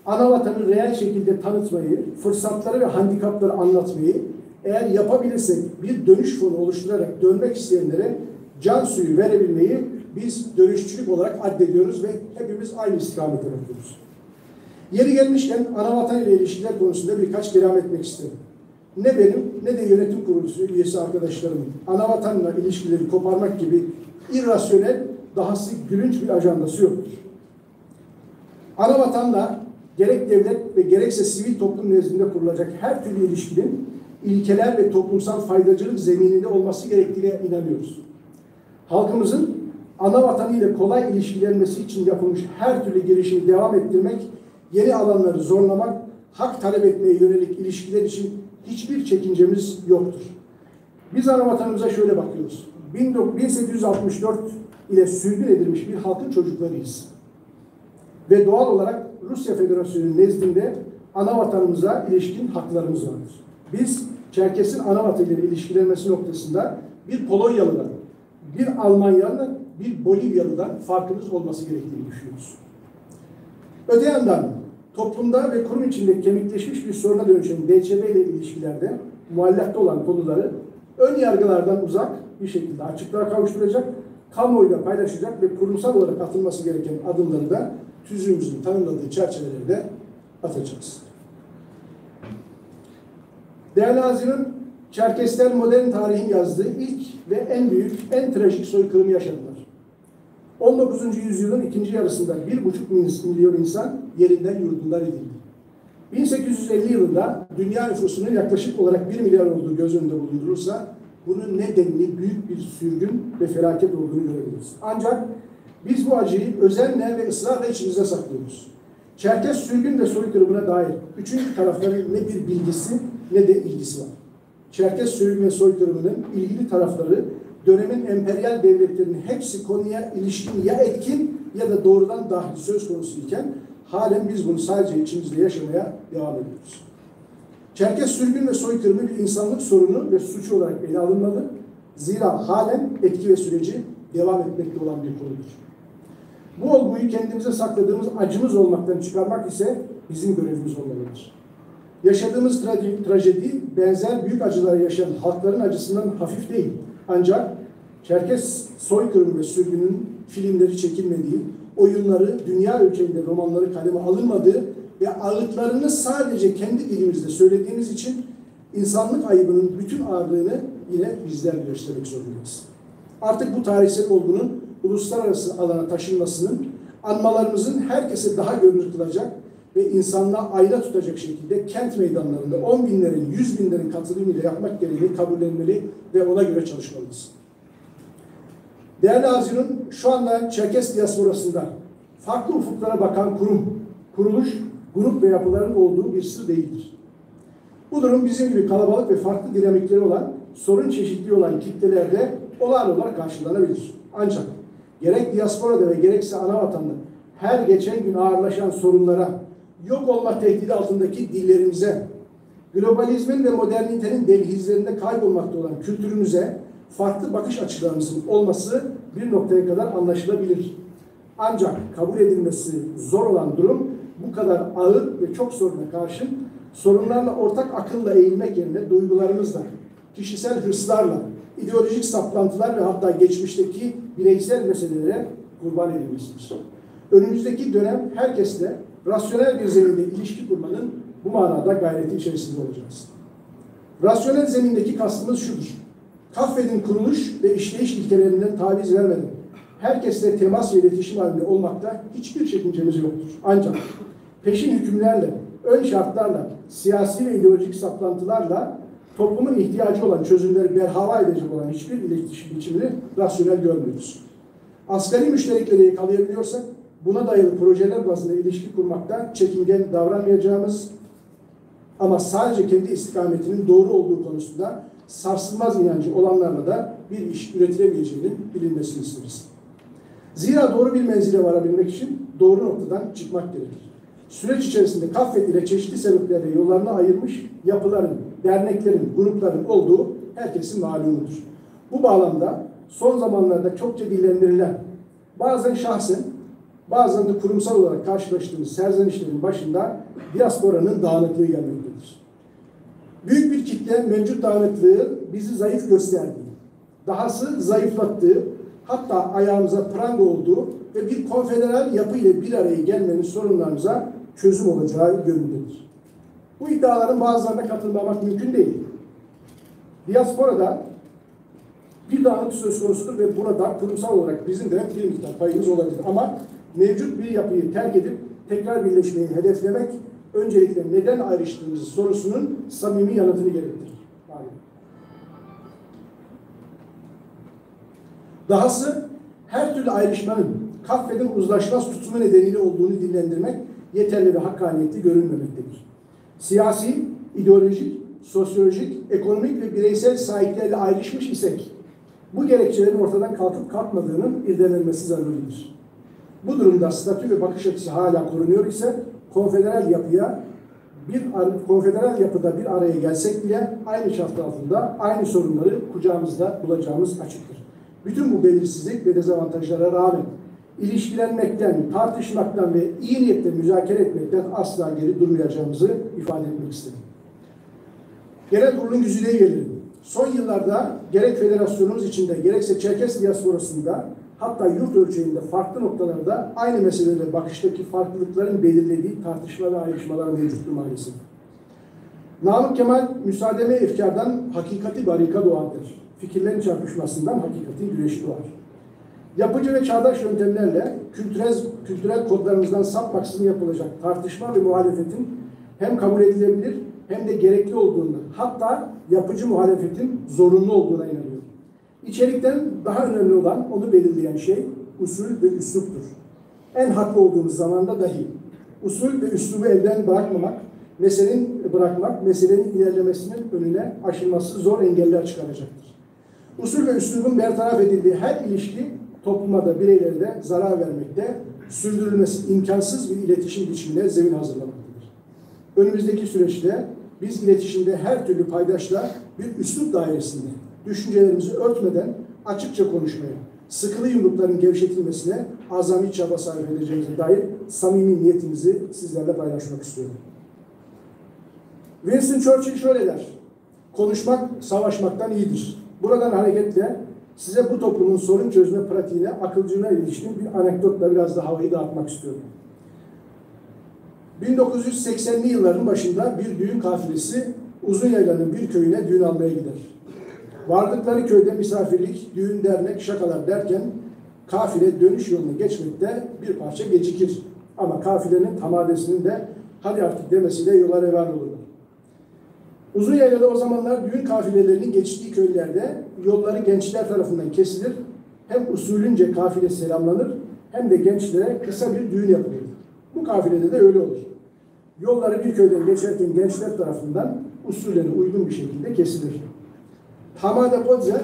ana vatanı reel şekilde tanıtmayı, fırsatları ve handikapları anlatmayı, eğer yapabilirsek bir dönüş fonu oluşturarak dönmek isteyenlere can suyu verebilmeyi biz dönüşçülük olarak addediyoruz ve hepimiz aynı istikamete bakıyoruz. Yeri gelmişken ana vatan ile ilişkiler konusunda birkaç kelam etmek isterim. Ne benim ne de yönetim kurulu üyesi arkadaşlarımın ana vatanla ilişkileri koparmak gibi irrasyonel, dahası gülünç bir ajandası yoktur. Ana vatanla gerek devlet ve gerekse sivil toplum nezdinde kurulacak her türlü ilişkinin ilkeler ve toplumsal faydacılık zemininde olması gerektiğine inanıyoruz. Halkımızın ana vatanı ile kolay ilişkilenmesi için yapılmış her türlü girişimi devam ettirmek, yeni alanları zorlamak, hak talep etmeye yönelik ilişkiler için hiçbir çekincemiz yoktur. Biz ana vatanımıza şöyle bakıyoruz. 1864 ile sürgün edilmiş bir halkın çocuklarıyız. Ve doğal olarak Rusya Federasyonu nezdinde ana vatanımıza ilişkin haklarımız vardır. Biz Çerkes'in ana vatanıyla ilişkilenmesi noktasında bir Polonyalı'dan, bir Almanyalı'dan, bir Bolivyalı'dan farkımız olması gerektiğini düşünüyoruz. Öte yandan toplumda ve kurum içinde kemikleşmiş bir soruna dönüşen DÇB ile ilişkilerde muallakta olan konuları ön yargılardan uzak bir şekilde açıklığa kavuşturacak, kamuoyuyla paylaşacak ve kurumsal olarak atılması gereken adımları da tüzüğümüzün tanımladığı çerçevelerde atacağız. Değerli Haziran, Çerkesler modern tarihin yazdığı ilk ve en büyük, en trajik soykırımı yaşadılar. 19. yüzyılın ikinci yarısında 1,5 milyon insan yerinden yurdundan edildi. 1850 yılında dünya nüfusunun yaklaşık olarak 1 milyar olduğu göz önünde bulundurulursa bunun nedenli büyük bir sürgün ve felaket olduğunu görebiliriz. Ancak biz bu acıyı özenle ve ısrarla içimizde saklıyoruz. Çerkes sürgün ve soykırımına dair üçüncü tarafların ne bir bilgisi ne de ilgisi var. Çerkes sürgün ve soykırımının ilgili tarafları dönemin emperyal devletlerinin hepsi konuya ilişkin ya etkin ya da doğrudan dahil söz konusu iken halen biz bunu sadece içimizde yaşamaya devam ediyoruz. Çerkes sürgün ve soykırımı bir insanlık sorunu ve suçu olarak ele alınmalı. Zira halen etki ve süreci devam etmekte olan bir konudur. Bu olguyu kendimize sakladığımız acımız olmaktan çıkarmak ise bizim görevimiz olmalıdır. Yaşadığımız trajedi benzer büyük acılar yaşayan halkların acısından hafif değil. Ancak Çerkes soykırımı ve sürgünün filmleri çekilmediği, oyunları, dünya ölçeğinde romanları kaleme alınmadığı ve ağıtlarını sadece kendi dilimizde söylediğimiz için insanlık ayıbının bütün ağırlığını yine bizler göstermek zorundayız. Artık bu tarihsel olgunun uluslararası alana taşınmasının, anmalarımızın herkese daha görünür kılacak ve insanlığa ayna tutacak şekilde kent meydanlarında 10 binlerin, 100 binlerin katılımıyla yapmak gereği kabullenmeli ve ona göre çalışmalıyız. Değerli Hazirun, şu anda Çerkes diasporasında farklı ufuklara bakan kurum, kuruluş, grup ve yapıların olduğu bir sır değildir. Bu durum bizim gibi kalabalık ve farklı dinamikleri olan, sorun çeşitliği olan kitlelerde olağan olarak karşılanabilir. Ancak gerek diasporada ve gerekse ana vatanda her geçen gün ağırlaşan sorunlara, yok olma tehdidi altındaki dillerimize, globalizmin ve modernitenin dehlizlerinde kaybolmakta olan kültürümüze farklı bakış açılarımızın olması bir noktaya kadar anlaşılabilir. Ancak kabul edilmesi zor olan durum bu kadar ağır ve çok soruna karşın sorunlarla ortak akılla eğilmek yerine duygularımızla, kişisel hırslarla, ideolojik saplantılar ve hatta geçmişteki bireysel meselelere kurban edilmesidir. Önümüzdeki dönem herkesle rasyonel bir zeminde ilişki kurmanın bu manada gayreti içerisinde olacağız. Rasyonel zemindeki kastımız şudur: Kaffed'in kuruluş ve işleyiş ilkelerinden taviz vermeden herkesle temas ve iletişim halinde olmakta hiçbir çekincemiz yoktur. Ancak peşin hükümlerle, ön şartlarla, siyasi ve ideolojik saplantılarla toplumun ihtiyacı olan çözümleri berhava edecek olan hiçbir iletişim biçimini rasyonel görmüyoruz. Asgari müşterekleri yakalayabiliyorsak buna dayalı projeler bazında ilişki kurmakta çekingen davranmayacağımız ama sadece kendi istikametinin doğru olduğu konusunda sarsılmaz inancı olanlarla da bir iş üretilebileceğinin bilinmesini isteriz. Zira doğru bir menzile varabilmek için doğru noktadan çıkmak gerekir. Süreç içerisinde Kaffed ile çeşitli sebeplerle yollarını ayırmış yapıların, derneklerin, grupların olduğu herkesin malumudur. Bu bağlamda son zamanlarda çokça dillendirilen, bazen şahsen, bazen de kurumsal olarak karşılaştığımız serzenişlerin başında diasporanın dağınıklığı gelmektedir. Büyük bir kitle mevcut dağınıklığı bizi zayıf gösterdiği, dahası zayıflattığı, hatta ayağımıza pranga olduğu ve bir konfederal yapı ile bir araya gelmenin sorunlarımıza çözüm olacağı görünüyor. Bu iddiaların bazılarına katılmamak mümkün değil. Diasporada bir dağınık söz konusudur ve burada kurumsal olarak bizim de bir miktar payımız olabilir. Ama mevcut bir yapıyı terk edip tekrar birleşmeyi hedeflemek öncelikle neden ayrıştığımız sorusunun samimi yanıtını gerektirir. Dahası her türlü ayrışmanın Kaffed'in uzlaşmaz tutumu nedeniyle olduğunu dillendirmek yeterli ve hakkaniyetli görünmemektedir. Siyasi, ideolojik, sosyolojik, ekonomik ve bireysel sahiplerle ayrışmış isek bu gerekçelerin ortadan kalkıp kalkmadığının irdelenmesi zaruridir. Bu durumda statü ve bakış açısı hala korunuyor ise konfederal yapıda bir araya gelsek bile aynı şart altında aynı sorunları kucağımızda bulacağımız açıktır. Bütün bu belirsizlik ve dezavantajlara rağmen ilişkilenmekten, tartışmaktan ve iyi niyetle müzakere etmekten asla geri durmayacağımızı ifade etmek istedim. Genel kurulun güzide gelelim. Son yıllarda gerek federasyonumuz içinde gerekse Çerkes diasporasında hatta yurt ölçeğinde farklı noktalarda aynı meselelere bakıştaki farklılıkların belirlediği tartışma ve ayrışmalar mevcuttur maalesef. Namık Kemal müsaademe efkardan hakikati barika doğandır. Fikirlerin çarpışmasından hakikatin güneşi doğar. Yapıcı ve çağdaş yöntemlerle kültürel kodlarımızdan sapmaksızın yapılacak tartışma ve muhalefetin hem kabul edilebilir hem de gerekli olduğundan, hatta yapıcı muhalefetin zorunlu olduğuna inanıyorum. İçerikten daha önemli olan onu belirleyen şey usul ve üsluptur. En haklı olduğumuz zamanda dahi usul ve üslubu elden bırakmak, meselenin ilerlemesinin önüne aşılması zor engeller çıkaracaktır. Usul ve üslubun bertaraf edildiği her ilişki topluma da bireylere de zarar vermekte, sürdürülmesi imkansız bir iletişim biçimine zemin hazırlamaktadır. Önümüzdeki süreçte biz iletişimde her türlü paydaşla bir üslup dairesinde düşüncelerimizi örtmeden açıkça konuşmaya, sıkılı yumrukların gevşetilmesine azami çaba sarf edeceğimize dair samimi niyetimizi sizlerle paylaşmak istiyorum. Winston Churchill şöyle der: konuşmak savaşmaktan iyidir. Buradan hareketle size bu toplumun sorun çözme pratiğine, akılcılığına ilişkin bir anekdotla biraz da havayı dağıtmak istiyorum. 1980'li yılların başında bir düğün kafilesi Uzunyayla'nın bir köyüne düğün almaya gider. Vardıkları köyde misafirlik, düğün, dernek, şakalar derken kafile dönüş yolunu geçmekte bir parça gecikir. Ama kafilenin tamadesinin de hadi artık demesiyle yola revan olurlar. Uzunyayla'da o zamanlar düğün kafilelerinin geçtiği köylerde yolları gençler tarafından kesilir. Hem usulünce kafile selamlanır hem de gençlere kısa bir düğün yapılır. Bu kafilede de öyle olur. Yolları bir köyden geçerken gençler tarafından usulüne uygun bir şekilde kesilir. Tamade Podzer,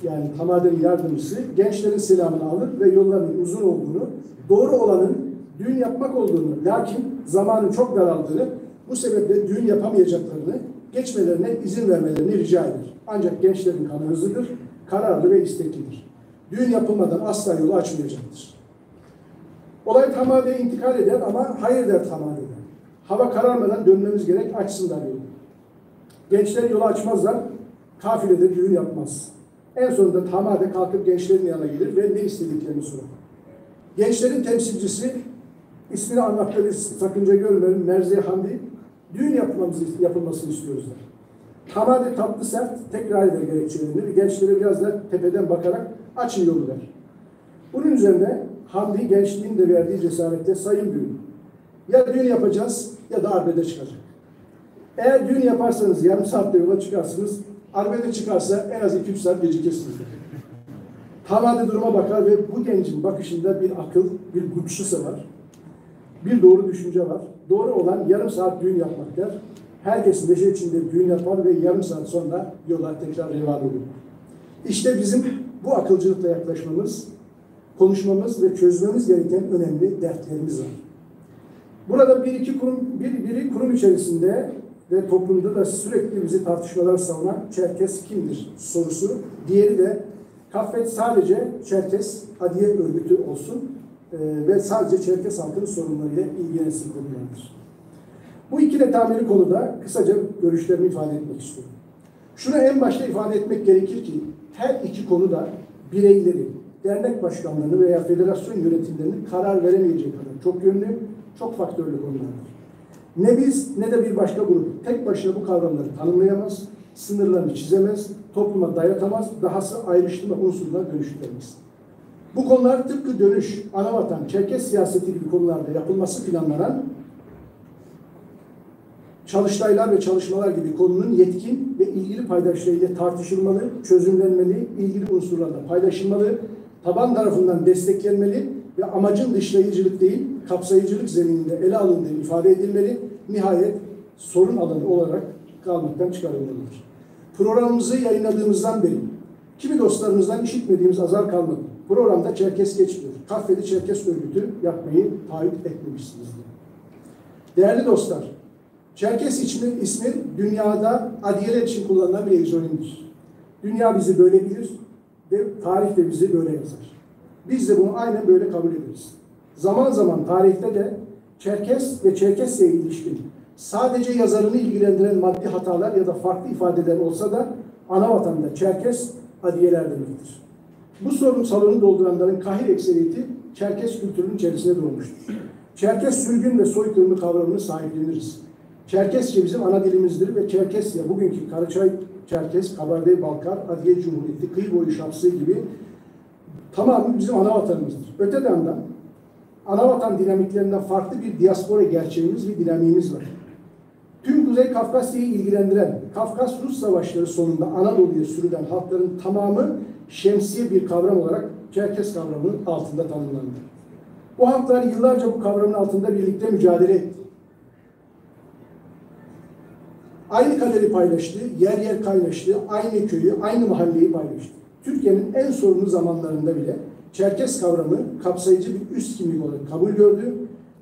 yani Tamade'nin yardımcısı, gençlerin selamını alır ve yolların uzun olduğunu, doğru olanın düğün yapmak olduğunu, lakin zamanın çok daraldığını, bu sebeple düğün yapamayacaklarını, geçmelerine izin vermelerini rica eder. Ancak gençlerin kanı hızlıdır, kararlı ve isteklidir. Düğün yapılmadan asla yolu açmayacaktır. Olay Tamade'ye intikal eder ama hayır der Tamade'de. Hava kararmadan dönmemiz gerek, açsınlar yolu. Gençler yolu açmazlar, kafilede düğün yapmaz. En sonunda Tamade kalkıp gençlerin yanına gelir ve ne istediklerini sorar. Gençlerin temsilcisi, ismini anlattığı bir sakınca görmeyin, Merziye Hamdi, düğün yapılmasını istiyoruz der. Tamade tatlı sert tekrar eder gerekçelerini ve gençlere biraz da tepeden bakarak açın yolu der. Bunun üzerine Hamdi gençliğin de verdiği cesaretle sayın düğün. Ya düğün yapacağız ya da arbede çıkacak. Eğer düğün yaparsanız yarım saatte yola çıkarsınız, arbede çıkarsa en az 2-3 saat gecikirsiniz. Tamade duruma bakar ve bu gencin bakışında bir akıl, bir güçlüse var. Bir doğru düşünce var. Doğru olan yarım saat düğün yapmak der. Herkes neşe içinde düğün yapar ve yarım saat sonra yola tekrar revan olur. İşte bizim bu akılcılıkla yaklaşmamız, konuşmamız ve çözmemiz gereken önemli dertlerimiz var. Burada biri kurum içerisinde ve toplumda da sürekli bizi tartışmalar savunan Çerkes kimdir sorusu. Diğeri de Kaffet sadece Çerkes Adiye örgütü olsun ve sadece Çerkes halkının sorunlarıyla ilgilensin konulardır. Bu iki netameli konuda kısaca görüşlerimi ifade etmek istiyorum. Şunu en başta ifade etmek gerekir ki her iki konuda bireyleri, dernek başkanlarını veya federasyon yönetimlerinin karar veremeyeceği kadar çok yönlü, çok faktörlü konulardır. Ne biz ne de bir başka grup tek başına bu kavramları tanımlayamaz, sınırlarını çizemez, topluma dayatamaz, dahası ayrıştırma unsuruna dönüştüremez. Bu konular tıpkı dönüş, anavatan, Çerkes siyaseti gibi konularda yapılması planlanan çalıştaylar ve çalışmalar gibi konunun yetkin ve ilgili paydaşlarıyla tartışılmalı, çözümlenmeli, ilgili unsurlarla paylaşılmalı, taban tarafından desteklenmeli ve amacın dışlayıcılık değil, kapsayıcılık zemininde ele alındığını ifade edilmeli, nihayet sorun alanı olarak kalmaktan çıkarılmalıdır. Programımızı yayınladığımızdan beri kimi dostlarımızdan işitmediğimiz azar kalmadı. Programda Çerkes geçmiyor. Kaffeli Çerkes örgütü yapmayı taahhüt etmemişsinizdir. Değerli dostlar, Çerkes ismi dünyada adiyeler için kullanılan bir egzonimdir. Dünya bizi böyle bilir ve tarih de bizi böyle yazar. Biz de bunu aynen böyle kabul ederiz. Zaman zaman tarihte de Çerkes ve Çerkes'le ilişkin sadece yazarını ilgilendiren maddi hatalar ya da farklı ifadeler olsa da ana vatanda Çerkes adiyeler demektir. Bu sorun salonu dolduranların kahir ekseriyeti Çerkes kültürünün içerisine doğmuştur. Çerkes sürgün ve soykırımı kavramını sahipleniriz. Çerkesçe bizim ana dilimizdir ve Çerkesya bugünkü Karaçay Çerkes, Kabardey-Balkar, Adiye Cumhuriyeti, kıyı boyu Şapsı gibi tamamı bizim ana vatanımızdır. Öte yandan ana vatan dinamiklerinden farklı bir diaspora gerçeğimiz ve dinamiğimiz var. Tüm Kuzey Kafkasya'yı ilgilendiren Kafkas-Rus savaşları sonunda Anadolu'ya sürülen halkların tamamı şemsiye bir kavram olarak Çerkes kavramının altında tanımlandı. Bu halklar yıllarca bu kavramın altında birlikte mücadele etti. Aynı kaderi paylaştı, yer yer kaynaştı, aynı köyü, aynı mahalleyi paylaştı. Türkiye'nin en sorunlu zamanlarında bile Çerkes kavramı kapsayıcı bir üst kimlik olarak kabul gördü.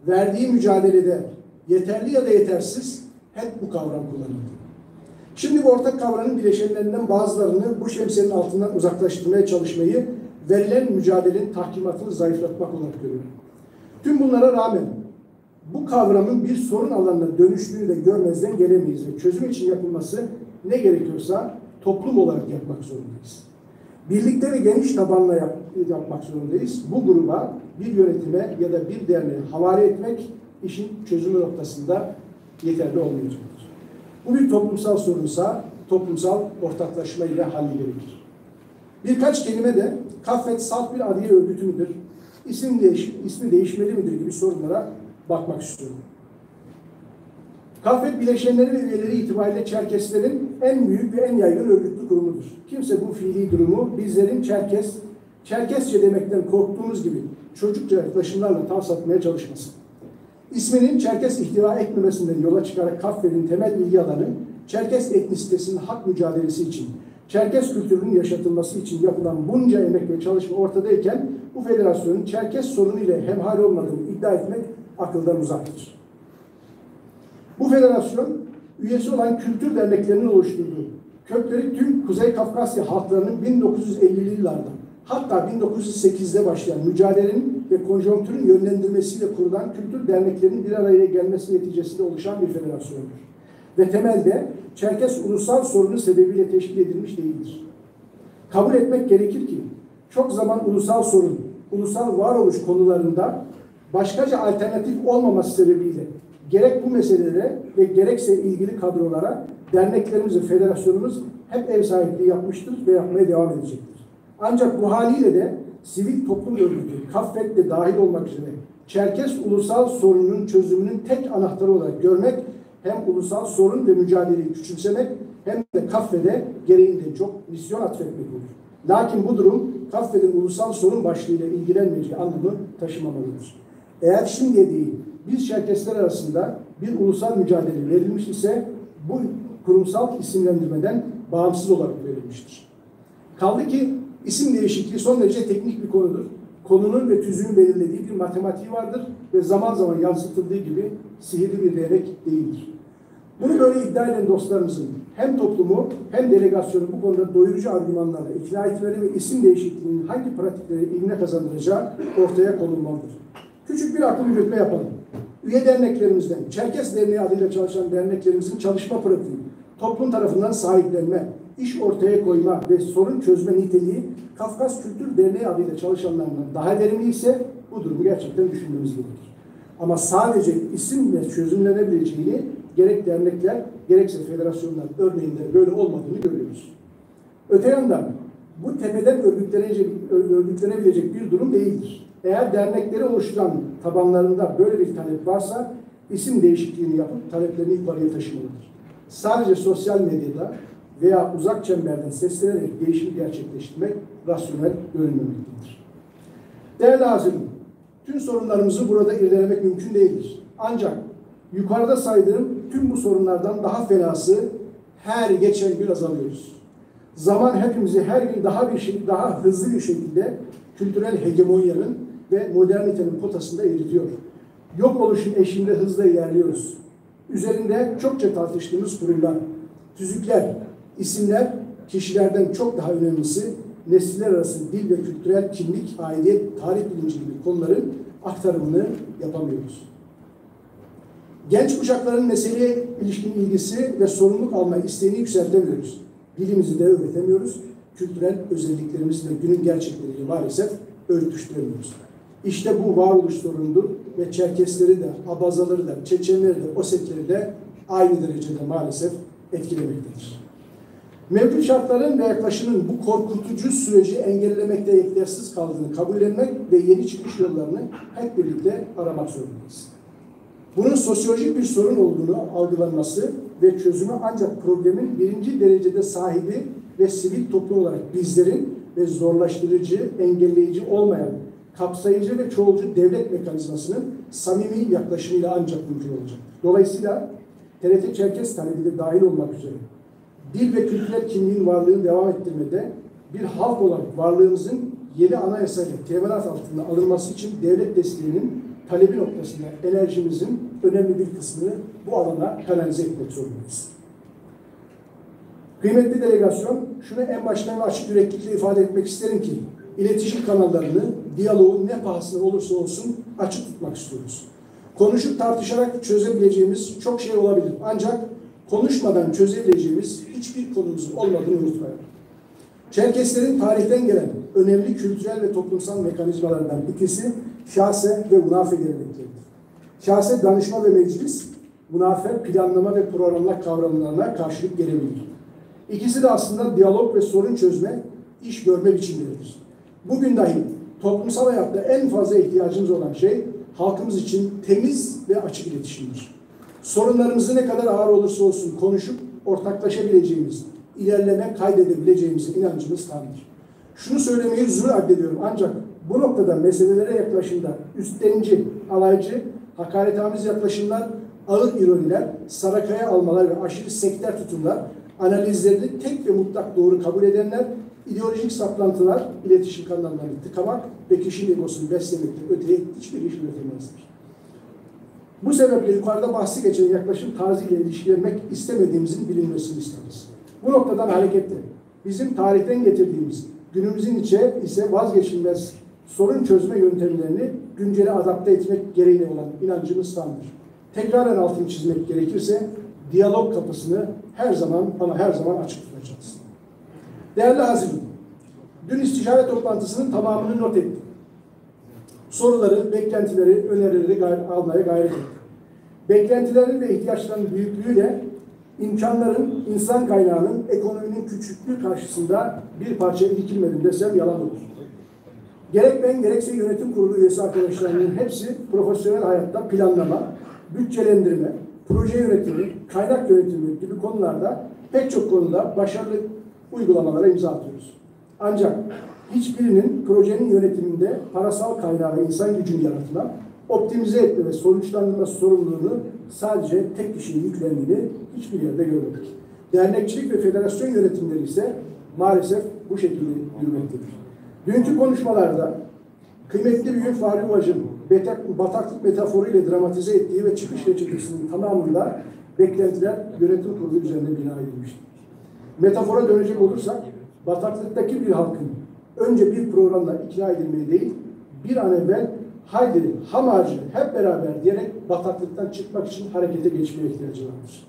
Verdiği mücadelede yeterli ya da yetersiz hep bu kavram kullanıldı. Şimdi bu ortak kavramın bileşenlerinden bazılarını bu şemsiyenin altından uzaklaştırmaya çalışmayı verilen mücadelenin tahkimatını zayıflatmak olarak görüyorum. Tüm bunlara rağmen bu kavramın bir sorun alanına dönüştüğünü de görmezden gelemeyiz ve çözüm için yapılması ne gerekiyorsa toplum olarak yapmak zorundayız. Birlikte ve geniş tabanla yapmak zorundayız. Bu gruba bir yönetime ya da bir derneğe havale etmek işin çözümü noktasında yeterli olmayacaktır. Bu bir toplumsal sorunsa toplumsal ortaklaşma ile halledilir. Birkaç kelime de Kaffet salt bir adiye örgütü müdür? İsmi değişmeli midir gibi sorunlara bakmak istiyorum. Kafet bileşenleri ve üyeleri itibariyle Çerkeslerin en büyük ve en yaygın örgütlü kurumudur. Kimse bu fiili durumu bizlerin Çerkesçe demekten korktuğumuz gibi çocukça yaklaşımlarla tavsatmaya çalışmasın. İsminin Çerkes ihtiva etmemesinden yola çıkarak Kafet'in temel ilgi alanı, Çerkes etnisitesinin hak mücadelesi için, Çerkes kültürünün yaşatılması için yapılan bunca emek ve çalışma ortadayken bu federasyonun Çerkes sorunu ile hemhal olmadığını iddia etmek akıldan uzaktır. Bu federasyon üyesi olan kültür derneklerinin oluşturduğu, kökleri tüm Kuzey Kafkasya halklarının 1950'li yıllarda hatta 1908'de başlayan mücadelenin ve konjonktürün yönlendirmesiyle kurulan kültür derneklerinin bir araya gelmesi neticesinde oluşan bir federasyondur. Ve temelde Çerkes ulusal sorunu sebebiyle teşkil edilmiş değildir. Kabul etmek gerekir ki çok zaman ulusal sorun, ulusal varoluş konularında başkaca alternatif olmaması sebebiyle gerek bu meselelere ve gerekse ilgili kadrolara derneklerimiz ve federasyonumuz hep ev sahipliği yapmıştır ve yapmaya devam edecektir. Ancak bu haliyle de sivil toplum örgütü, Kafet de dahil olmak üzere Çerkes ulusal sorunun çözümünün tek anahtarı olarak görmek hem ulusal sorun ve mücadeleyi küçümsemek hem de Kafet'e gereğinden çok misyon atfetmek olur. Lakin bu durum Kafet'in ulusal sorun başlığıyla ilgilenmeyeceği anlamı taşımamalıdır. Eğer şimdiye değil biz Çerkesler arasında bir ulusal mücadele verilmiş ise bu kurumsal isimlendirmeden bağımsız olarak verilmiştir. Kaldı ki isim değişikliği son derece teknik bir konudur. Konunun ve tüzüğün belirlediği bir matematiği vardır ve zaman zaman yansıtıldığı gibi sihirli bir değnek değildir. Bunu böyle iddia eden dostlarımızın hem toplumu hem delegasyonu bu konuda doyurucu argümanlarla ikna etmeleri ve isim değişikliğinin hangi pratikleri ilmine kazandıracağı ortaya konulmalıdır. Küçük bir akıl yürütme yapalım. Üye derneklerimizden, Çerkes Derneği adıyla çalışan derneklerimizin çalışma pratiği, toplum tarafından sahiplenme, iş ortaya koyma ve sorun çözme niteliği Kafkas Kültür Derneği adıyla çalışanlarından daha verimli ise bu durumu gerçekten düşünmemiz gerekir. Ama sadece isimle çözümlenebileceğini gerek dernekler gerekse federasyonlar örneğinde böyle olmadığını görüyoruz. Öte yandan bu tepeden örgütlenebilecek bir durum değildir. Eğer dernekleri oluşturan tabanlarında böyle bir talep varsa isim değişikliğini yapıp taleplerini yukarıya taşımalıdır. Sadece sosyal medyada veya uzak çemberden seslenerek değişimi gerçekleştirmek rasyonel görünmemektedir. Değerli hazirin, tüm sorunlarımızı burada irdelemek mümkün değildir. Ancak yukarıda saydığım tüm bu sorunlardan daha fenası her geçen gün azalıyoruz. Zaman hepimizi her gün daha hızlı bir şekilde kültürel hegemonyanın ve modernitenin potasında eritiyor. Yok oluşun eşiğinde hızla ilerliyoruz. Üzerinde çokça tartıştığımız kurumlar, tüzükler, isimler, kişilerden çok daha önemlisi nesiller arası dil ve kültürel kimlik, aidiyet, tarih bilinci gibi konuların aktarımını yapamıyoruz. Genç kuşakların meseleye ilişkin ilgisi ve sorumluluk alma isteğini yükseltemiyoruz. Dilimizi de öğretemiyoruz. Kültürel özelliklerimizi de günün gerçekleriyle maalesef örtüştüremiyoruz. İşte bu varoluş sorunudur ve Çerkesleri de, Abazaları da, Çeçenleri de, Osetleri de aynı derecede maalesef etkilemektedir. Mevcut şartların ve yaklaşımın bu korkutucu süreci engellemekte yetersiz kaldığını kabullenmek ve yeni çıkış yollarını hep birlikte aramak zorundayız. Bunun sosyolojik bir sorun olduğunu algılanması ve çözümü ancak problemin birinci derecede sahibi ve sivil toplum olarak bizlerin ve zorlaştırıcı, engelleyici olmayan, kapsayıcı ve çoğulcu devlet mekanizmasının samimi yaklaşımıyla ancak mümkün olacak. Dolayısıyla TRT Çerkes talebi de dahil olmak üzere dil ve kültürel kimliğin varlığını devam ettirmede bir halk olarak varlığımızın yeni anayasayla teminat altında alınması için devlet desteğinin talebi noktasında enerjimizin önemli bir kısmını bu alana kanalize etmek zorundayız. Kıymetli delegasyon, şunu en baştan açık yüreklilikle ifade etmek isterim ki iletişim kanallarını, diyaloğun ne pahasına olursa olsun açık tutmak istiyoruz. Konuşup tartışarak çözebileceğimiz çok şey olabilir. Ancak konuşmadan çözebileceğimiz hiçbir konumuzun olmadığını unutmayalım. Çerkeslerin tarihten gelen önemli kültürel ve toplumsal mekanizmalardan ikisi şase ve unafe gelenekleridir. Şase danışma ve meclis, unafe planlama ve programlama kavramlarına karşılık gelebilir. İkisi de aslında diyalog ve sorun çözme, iş görme biçimleridir. Bugün dahi toplumsal hayatta en fazla ihtiyacımız olan şey halkımız için temiz ve açık iletişimdir. Sorunlarımızı ne kadar ağır olursa olsun konuşup ortaklaşabileceğimiz, ilerleme kaydedebileceğimize inancımız tamdır. Şunu söylemeyi zor addediyorum ancak bu noktada meselelere yaklaşımda üstlenci, alaycı, hakaretamiz yaklaşımlar, ağır ironiler, sarakaya almalar ve aşırı sekter tutumlar, analizlerini tek ve mutlak doğru kabul edenler, ideolojik saplantılar, iletişim kanallarını tıkamak ve kişinin egosunu beslemekten öteye hiçbir iş üretemezler. Bu sebeple yukarıda bahsi geçen yaklaşım tarzıyla ilişkilenmek istemediğimizin bilinmesini isteriz. Bu noktadan hareketle bizim tarihten getirdiğimiz günümüzün ise vazgeçilmez sorun çözme yöntemlerini güncele adapte etmek gereğine olan inancımız tamdır. Tekraren altını çizmek gerekirse diyalog kapısını her zaman ama her zaman açık tutacağız. Değerli hazırım, dün istişare toplantısının tamamını not ettim. Soruları, beklentileri, önerileri almaya gayret ettim. Beklentilerin ve ihtiyaçların büyüklüğüyle imkanların, insan kaynağının, ekonominin küçüklüğü karşısında bir parça irkilmedim desem yalan olur. Gerek ben gerekse yönetim kurulu üyesi arkadaşlarımın hepsi profesyonel hayatta planlama, bütçelendirme, proje yönetimi, kaynak yönetimi gibi konularda pek çok konuda başarılı uygulamalara imza atıyoruz. Ancak hiçbirinin projenin yönetiminde parasal kaynağı ve insan gücünü yaratma, optimize etme ve sonuçlandırma sorumluluğunu sadece tek kişiye yüklendiğini hiçbir yerde görmedik. Dernekçilik ve federasyon yönetimleri ise maalesef bu şekilde yürümektedir. Dünkü konuşmalarda kıymetli büyük Fahri Uvac'ın bataklık metaforuyla dramatize ettiği ve çıkış reçetesinin tamamında beklentiler yönetim kurulu üzerinde bina edilmiştir. Metafora dönecek olursak, bataklıktaki bir halkın önce bir programla ikna edilmeyi değil, bir an evvel haydi ham ağacı hep beraber diyerek bataklıktan çıkmak için harekete geçmeye ihtiyacı vardır.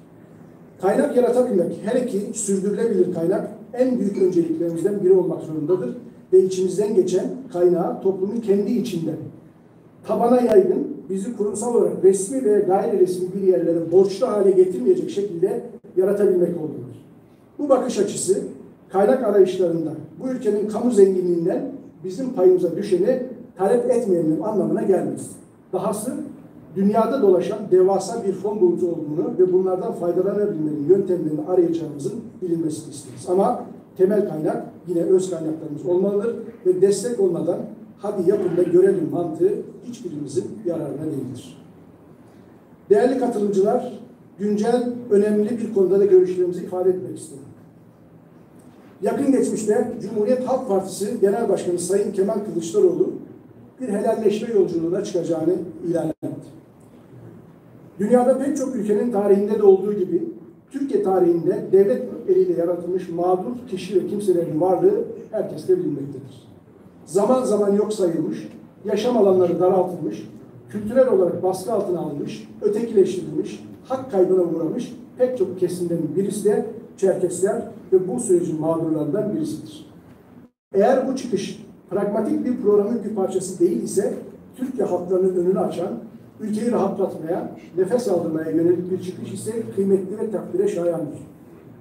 Kaynak yaratabilmek, hele ki sürdürülebilir kaynak en büyük önceliklerimizden biri olmak zorundadır ve içimizden geçen kaynağı toplumun kendi içinden tabana yaygın, bizi kurumsal olarak resmi veya gayri resmi bir yerlere borçlu hale getirmeyecek şekilde yaratabilmek olmalıdır. Bu bakış açısı kaynak arayışlarında bu ülkenin kamu zenginliğinden bizim payımıza düşeni talep etmeyenin anlamına gelmez. Dahası dünyada dolaşan devasa bir fon bulutu olduğunu ve bunlardan faydalanabilmenin yöntemlerini arayacağımızın bilinmesini isteriz. Ama temel kaynak yine öz kaynaklarımız olmalıdır ve destek olmadan hadi yapın da görelim mantığı hiçbirimizin yararına değildir. Değerli katılımcılar, güncel önemli bir konuda da görüşlerimizi ifade etmek istedim. Yakın geçmişte Cumhuriyet Halk Partisi Genel Başkanı Sayın Kemal Kılıçdaroğlu bir helalleşme yolculuğuna çıkacağını ilan etti. Dünyada pek çok ülkenin tarihinde de olduğu gibi Türkiye tarihinde devlet eliyle yaratılmış mağdur kişi ve kimselerin varlığı herkeste bilinmektedir. Zaman zaman yok sayılmış, yaşam alanları daraltılmış, kültürel olarak baskı altına alınmış, ötekileştirilmiş, hak kaybına uğramış pek çok kesimden birisi de Çerkesler ve bu sürecin mağdurlarından birisidir. Eğer bu çıkış pragmatik bir programın bir parçası değil ise Türkiye halklarının önünü açan, ülkeyi rahatlatmaya, nefes aldırmaya yönelik bir çıkış ise kıymetli ve takdire şayandır.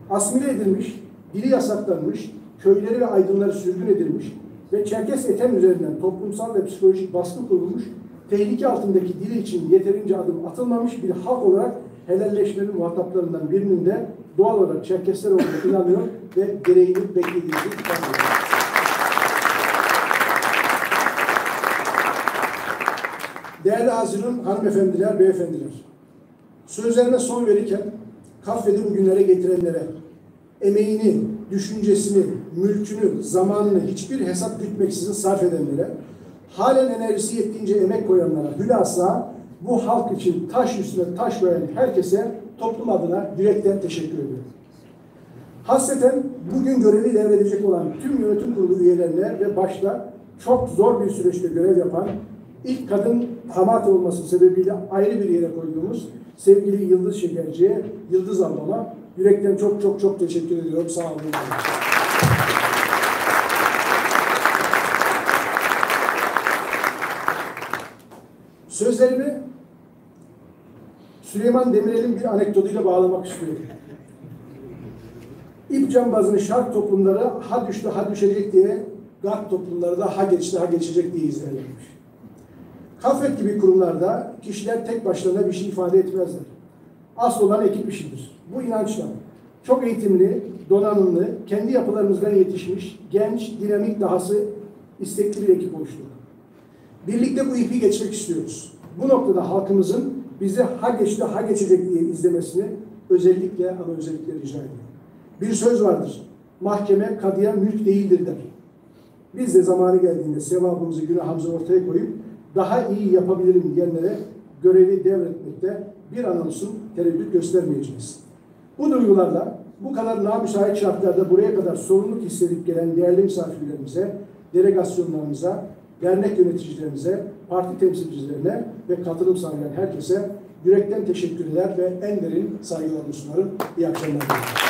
Asimile edilmiş, dili yasaklanmış, köyleri ve aydınları sürgün edilmiş ve Çerkes etem üzerinden toplumsal ve psikolojik baskı kurulmuş, tehlike altındaki dili için yeterince adım atılmamış bir halk olarak helalleşmenin muhataplarından birinin de doğal olarak Çerkesler olduğuna inanıyor ve gereğini beklediğimizi ifade ediyor. Değerli hazırın hanımefendiler, beyefendiler, sözlerime son verirken kahvede bugünlere getirenlere, emeğini, düşüncesini, mülkünü, zamanını hiçbir hesap gütmeksizin sarf edenlere, halen enerjisi yettiğince emek koyanlara, hülasa bu halk için taş üstüne taş koyan herkese toplum adına yürekten teşekkür ediyorum. Hasreten bugün görevi devredecek olan tüm yönetim kurulu üyelerine ve başta çok zor bir süreçte görev yapan ilk kadın damat olması sebebiyle ayrı bir yere koyduğumuz sevgili Yıldız Şekerci'ye, Yıldız ablama yürekten çok teşekkür ediyorum. Sağ olun. Sözlerimi Süleyman Demirel'in bir anekdotuyla bağlamak istiyorum. İp cambazını şark toplumları ha düştü ha düşecek diye garp toplumları da ha geçti ha geçecek diye izlerlermiş. Kafet gibi kurumlarda kişiler tek başlarına bir şey ifade etmezler. asıl olan ekip işidir. Bu inançla çok eğitimli, donanımlı, kendi yapılarımızdan yetişmiş, genç, dinamik, dahası istekli bir ekip oluşturduk. Birlikte bu ipi geçmek istiyoruz. Bu noktada halkımızın bizi ha geçti ha geçecek diye izlemesini özellikle ama özellikle rica ediyorum. Bir söz vardır. Mahkeme kadıya mülk değildir der. Biz de zamanı geldiğinde sevabımızı, günahımızı ortaya koyup daha iyi yapabilirim diyenlere görevi devretmekte bir an olsun tereddüt göstermeyeceğiz. Bu duygularla bu kadar namüsait şartlarda buraya kadar sorumluluk hissedip gelen değerli misafirlerimize, delegasyonlarımıza, dernek yöneticilerimize, parti temsilcilerine ve katılım sağlayan herkese yürekten teşekkürler ve en derin saygılarımı sunarım. İyi akşamlar diliyorum.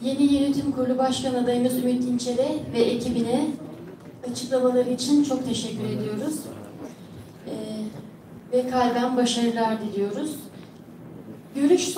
Yeni Yönetim Kurulu Başkan adayımız Ümit İnçer'e ve ekibine açıklamaları için çok teşekkür ediyoruz. Ve kalben başarılar diliyoruz. Görüş